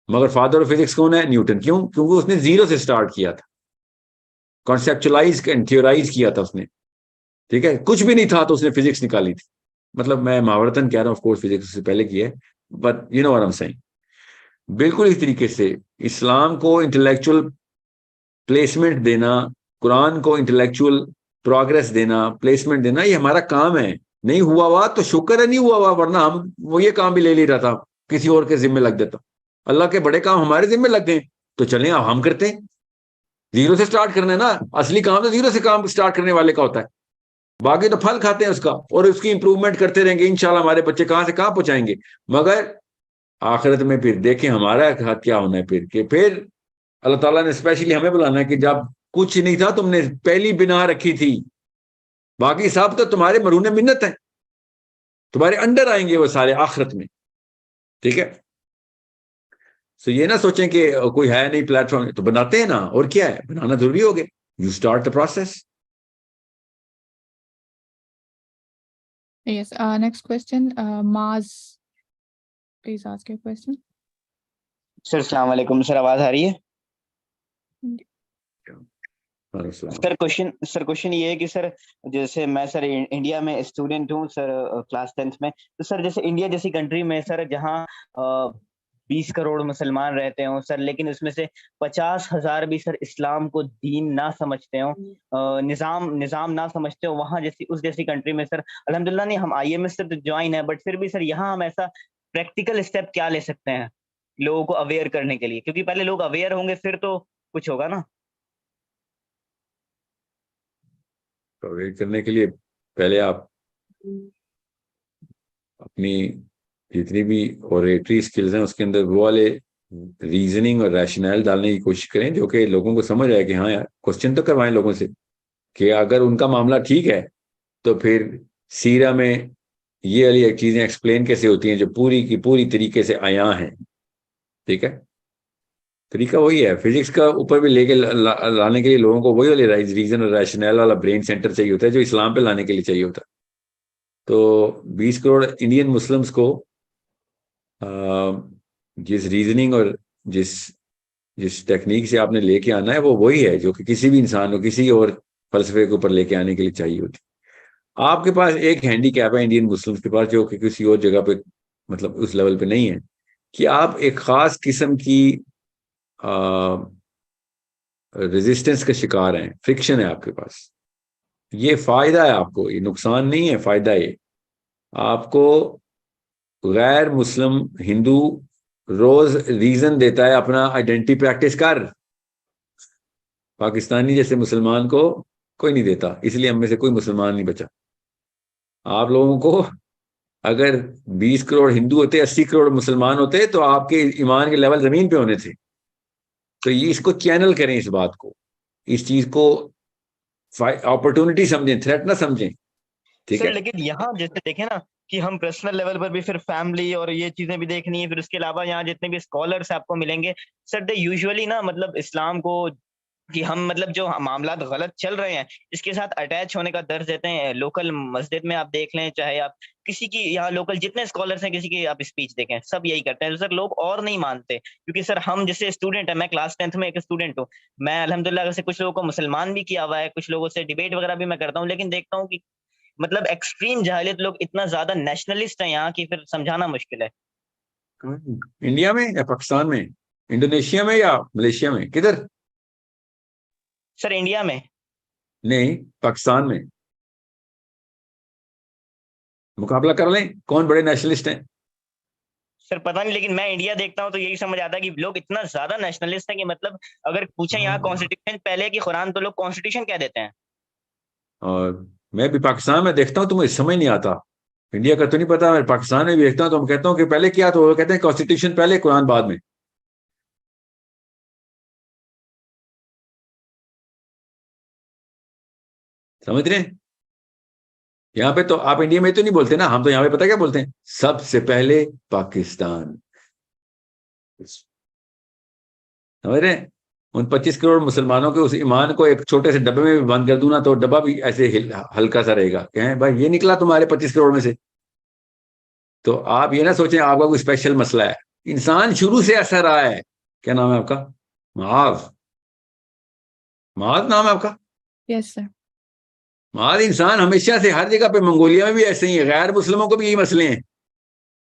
مگر فادر آف فزکس کون ہے؟ نیوٹن. کیوں؟ کیونکہ اس نے زیرو سے سٹارٹ کیا تھا, کانسیپچلائز اینڈ تھیورائز کیا تھا اس نے, ٹھیک ہے, کچھ بھی نہیں تھا تو اس نے فزکس نکالی تھی. مطلب میں محاورتاً کہہ رہا ہوں, آف کورس فزکس سے پہلے کی ہے, but you know what I am saying. بالکل اس طریقے سے اسلام کو انٹلیکچوئل پلیسمنٹ دینا, قرآن کو انٹلیکچوئل پروگرس دینا, پلیسمنٹ دینا, یہ ہمارا کام ہے. نہیں ہوا ہوا تو شکر ہے نہیں ہوا ہوا, ورنہ ہم وہ یہ کام بھی لے نہیں رہا تھا, کسی اور کے ذمہ لگ دیتا. اللہ کے بڑے کام ہمارے ذمہ لگ گئے تو چلیں اب ہم کرتے ہیں. زیرو سے سٹارٹ کرنا ہے نا, اصلی کام تو زیرو سے کام سٹارٹ کرنے والے کا ہوتا ہے. باقی تو پھل کھاتے ہیں اس کا, اور اس کی امپروومنٹ کرتے رہیں گے. انشاءاللہ ہمارے بچے کہاں سے کہاں پہنچائیں گے. مگر آخرت میں پھر دیکھیں ہمارا ہاتھ کیا ہونا ہے, پھر اللہ تعالیٰ نے اسپیشلی ہمیں بلانا ہے کہ جب کچھ نہیں تھا تم نے پہلی بنا رکھی تھی, باقی سب تو تمہارے مرہون منت ہیں, تمہارے انڈر آئیں گے وہ سارے آخرت میں, ٹھیک ہے. سو یہ نہ سوچیں کہ کوئی ہے نہیں پلیٹ فارم تو بناتے ہیں نا, اور کیا ہے, بنانا ضروری ہو گیا. You start the process. Yes, next question, Maz, please ask your question. سر السلام علیکم. سر آواز آ رہی ہے؟ سر کوشچن یہ ہے کہ سر جیسے میں سر انڈیا میں اسٹوڈنٹ ہوں سر, کلاس 10th میں, تو سر جیسے انڈیا جیسی کنٹری میں سر جہاں 20 کروڑ مسلمان رہتے ہوں سر, لیکن اس میں سے 50,000 بھی سر اسلام کو دین نہ سمجھتے ہوں, نظام نہ سمجھتے ہوں, وہاں اس جیسی کنٹری میں سر الحمدللہ نہیں, ہم IMS سے تو جوائن ہے, بٹ پھر بھی سر یہاں ہم ایسا پریکٹیکل اسٹیپ کیا لے سکتے ہیں لوگوں کو اویئر کرنے کے لیے, کیونکہ پہلے لوگ اویئر ہوں گے پھر تو کچھ ہوگا نا. ویٹ کرنے کے لیے پہلے آپ اپنی جتنی بھی اوریٹری اسکلز ہیں اس کے اندر وہ والے ریزننگ اور ریشنل ڈالنے کی کوشش کریں جو کہ لوگوں کو سمجھ آئے کہ ہاں یار کوشچن تو کروائیں لوگوں سے کہ اگر ان کا معاملہ ٹھیک ہے تو پھر سیرہ میں یہ والی چیزیں ایکسپلین کیسے ہوتی ہیں جو پوری کی پوری طریقے سے عیاں ہیں. ٹھیک ہے, طریقہ وہی ہے. فزکس کا اوپر بھی لے کے لانے کے لیے لوگوں کو وہی والی ریزن اور ریشنل والا برین سینٹر چاہیے ہوتا ہے جو اسلام پہ لانے کے لیے چاہیے ہوتا ہے. تو 20 کروڑ انڈین مسلمز کو جس ریزننگ اور جس ٹیکنیک سے آپ نے لے کے آنا ہے وہ وہی ہے جو کہ کسی بھی انسان کو کسی اور فلسفے کے اوپر لے کے آنے کے لیے چاہیے ہوتی. آپ کے پاس ایک ہینڈی کیپ ہے انڈین مسلمز کے پاس جو کہ کسی اور جگہ پہ مطلب اس لیول پہ نہیں ہے کہ آپ ایک خاص قسم کی ریزسٹنس کا شکار ہیں, فرکشن ہے آپ کے پاس. یہ فائدہ ہے آپ کو, یہ نقصان نہیں ہے, فائدہ ہے. آپ کو غیر مسلم ہندو روز ریزن دیتا ہے اپنا آئیڈینٹی پریکٹس کر, پاکستانی جیسے مسلمان کو کوئی نہیں دیتا, اس لیے ہم میں سے کوئی مسلمان نہیں بچا. آپ لوگوں کو اگر 20 کروڑ ہندو ہوتے, 80 کروڑ مسلمان ہوتے تو آپ کے ایمان کے لیول زمین پہ ہونے تھے. تو یہ اس کو چینل کریں, اس بات کو, اس چیز کو اپرچونٹی سمجھیں, تھریٹ نہ سمجھیں. ٹھیک سر ہے, لیکن یہاں جیسے دیکھیں نا کہ ہم پرسنل لیول پر بھی پھر فیملی اور یہ چیزیں بھی دیکھنی ہے, پھر اس کے علاوہ یہاں جتنے بھی اسکالرس آپ کو ملیں گے سر, دے یوزولی نا مطلب اسلام کو کہ ہم مطلب جو معاملات غلط چل رہے ہیں اس کے ساتھ اٹیچ ہونے کا درس دیتے ہیں. لوکل مسجد میں آپ دیکھ لیں, چاہے آپ کسی کی یہاں لوکل جتنے اسکالرس ہیں کسی کی آپ اسپیچ دیکھیں, سب یہی کرتے ہیں. سر لوگ اور نہیں مانتے کیونکہ سر ہم جیسے اسٹوڈنٹ ہیں, میں کلاس 10th میں ایک اسٹوڈنٹ ہوں, میں الحمدللہ سے کچھ لوگوں کو مسلمان بھی کیا ہوا ہے, کچھ لوگوں سے ڈیبیٹ وغیرہ بھی میں کرتا ہوں, لیکن دیکھتا ہوں کہ مطلب ایکسٹریم جاہلیت, لوگ اتنا زیادہ نیشنلسٹ ہیں یہاں کی پھر سمجھانا مشکل ہے. انڈیا میں یا پاکستان میں, انڈونیشیا میں یا ملیشیا میں, کدھر؟ سر انڈیا میں. نہیں, پاکستان میں. مقابلہ کر لیں کون بڑے نیشنلسٹ ہیں. سر پتہ نہیں, لیکن میں انڈیا دیکھتا ہوں تو یہی سمجھ آتا ہے کہ لوگ اتنا زیادہ نیشنلسٹ ہیں کہ مطلب اگر پوچھیں یہاں کانسٹیٹیوشن پہلے کی قرآن, تو لوگ کانسٹیٹیوشن کیا دیتے ہیں. اور میں بھی پاکستان میں دیکھتا ہوں تو مجھے سمجھ نہیں آتا, انڈیا کا تو نہیں پتا, میں پاکستان میں بھی دیکھتا ہوں تو ہم کہتا ہوں کہ پہلے کیا, تو وہ کہتے ہیں کانسٹیٹیوشن پہلے قرآن بعد میں. سمجھ رہے ہیں؟ یہاں پہ تو آپ انڈیا میں تو نہیں بولتے نا, ہم تو یہاں پہ پتا کیا بولتے ہیں, سب سے پہلے پاکستان. سمجھ رہے ہیں؟ ان 25 کروڑ مسلمانوں کے اس ایمان کو ایک چھوٹے سے ڈبے میں بھی بند کر دوں نا تو ڈبہ بھی ایسے ہلکا سا رہے گا, کہ بھائی یہ نکلا تمہارے 25 کروڑ میں سے. تو آپ یہ نہ سوچیں آپ کا کوئی اسپیشل مسئلہ ہے, انسان شروع سے ایسا رہا ہے. کیا نام ہے آپ کا؟ معاذ. معاذ نام ہے آپ کا؟ یس سر. معاذ انسان ہمیشہ سے ہر جگہ پہ, منگولیا میں بھی ایسے ہی ہے, غیر مسلموں کو بھی یہی مسئلے ہیں.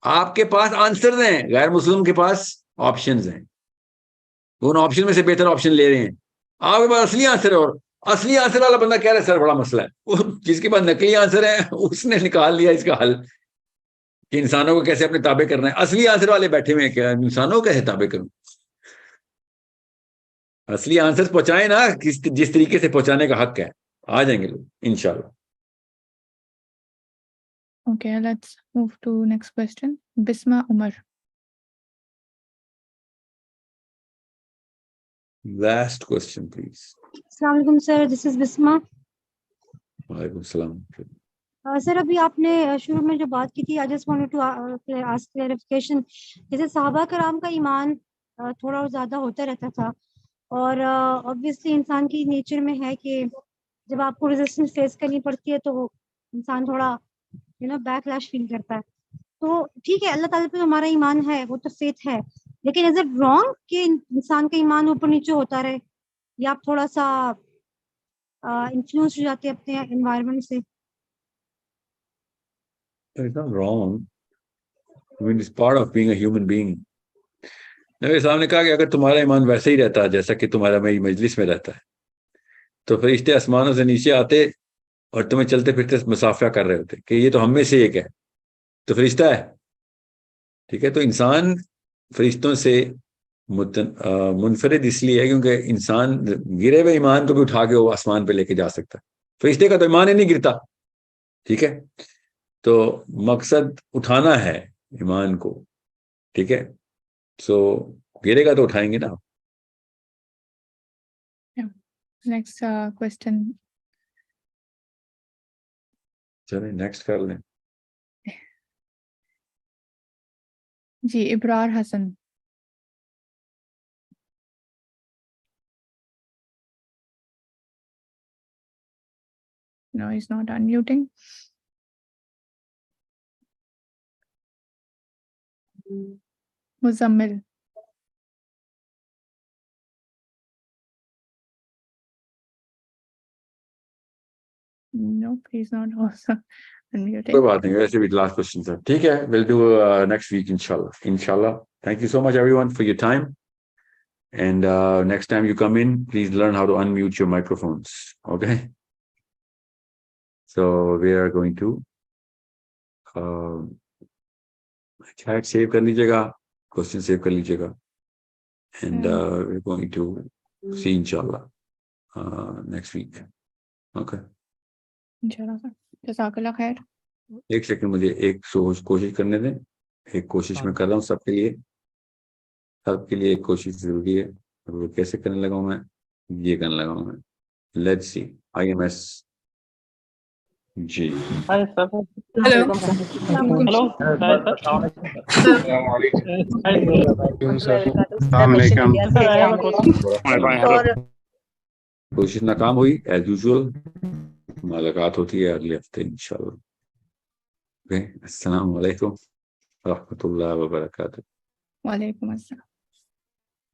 آپ کے پاس آنسر ہیں, غیر مسلم کے پاس آپشنز ہیں, ان آپشن میں سے بہتر آپشن لے رہے ہیں. آپ کے پاس اصلی آنسر ہے, اور اصلی آنسر والا بندہ کہہ رہا ہے سر بڑا مسئلہ ہے. وہ جس کے پاس نقلی آنسر ہے اس نے نکال لیا اس کا حل کہ انسانوں کو کیسے اپنے تابع کرنا ہے. اصلی آنسر والے بیٹھے ہوئے ہیں کہ انسانوں کو کیسے تابع کروں. اصلی آنسر پہنچائیں نا, جس طریقے سے پہنچانے کا حق ہے. آ جائیں گے لوگ انشاءاللہ. Okay, let's move to next question. Bisma Umar. Last question please. السلام علیکم سر, دس از بسما. وعلیکم السلام. سر ابھی آپ نے شروع میں جو بات کی تھی, I just wanted to ask clarification. جیسے صحابہ کرام کا ایمان تھوڑا اور زیادہ ہوتا رہتا تھا, اور obviously انسان کی نیچر میں ہے کہ جب آپ کو ریزسٹنس فیس کرنی پڑتی ہے تو انسان تھوڑا بیک لیش فیل کرتا ہے. تو ٹھیک ہے, اللہ تعالیٰ پہ ہمارا ایمان ہے, وہ تو فیتھ ہے, لیکن از اٹ رانگ کہ انسان کا ایمان اوپر نیچے ہوتا رہے, یا آپ تھوڑا سا انفلوئنس ہو جاتے ہیں اپنے انوائرمنٹ سے؟ It's not wrong. I mean, it's part of being a human being. نبی صاحب نے کہا کہ اگر تمہارا ایمان ویسے ہی رہتا جیسا کہ تمہارا میری مجلس میں رہتا ہے تو فرشتے آسمانوں سے نیچے آتے اور تمہیں چلتے پھرتے مسافہ کر رہے ہوتے کہ یہ تو ہم میں سے ایک ہے, تو فرشتہ ہے. ٹھیک ہے, تو انسان فرشتوں سے منفرد اس لیے ہے کیونکہ انسان گرے ہوئے ایمان کو بھی اٹھا کے وہ آسمان پہ لے کے جا سکتا ہے. فرشتے کا تو ایمان ہی نہیں گرتا. ٹھیک ہے, تو مقصد اٹھانا ہے ایمان کو. ٹھیک ہے, سو گرے گا تو اٹھائیں گے نا. Next question. چلیں نیکسٹ کر لیں. جی ابرار حسن. No, he's not unmuting. Muzammil. Nope, he's not also unmuting. کوئی بات نہیں, ویسے بھی لاسٹ کوشچن تھا. ٹھیک ہے, we'll do next week inshallah. Thank you so much everyone for your time, and next time you come in, please learn how to unmute your microphones. Okay, so we are going to chat save kar lijiye ga, question save kar lijiye ga, and we're going to see inshallah next week. Okay, انشاءاللہ سر. جزاک اللہ خیر. ایک second مجھے ایک کوشش کرنے دیں. ایک کوشش میں کر رہا ہوں سب کے لیے ایک کوشش ضروری ہے. وہ کیسے کرنے لگا ہوں میں, یہ کرنے لگا ہوں میں. Let's see IMS. جی ہیلو. السلام علیکم. کوشش ناکام ہوئی ایز یوزول. ملاقات ہوتی ہے اگلے ہفتے انشاءاللہ. السلام علیکم ورحمۃ اللہ وبرکاتہ. وعلیکم السلام.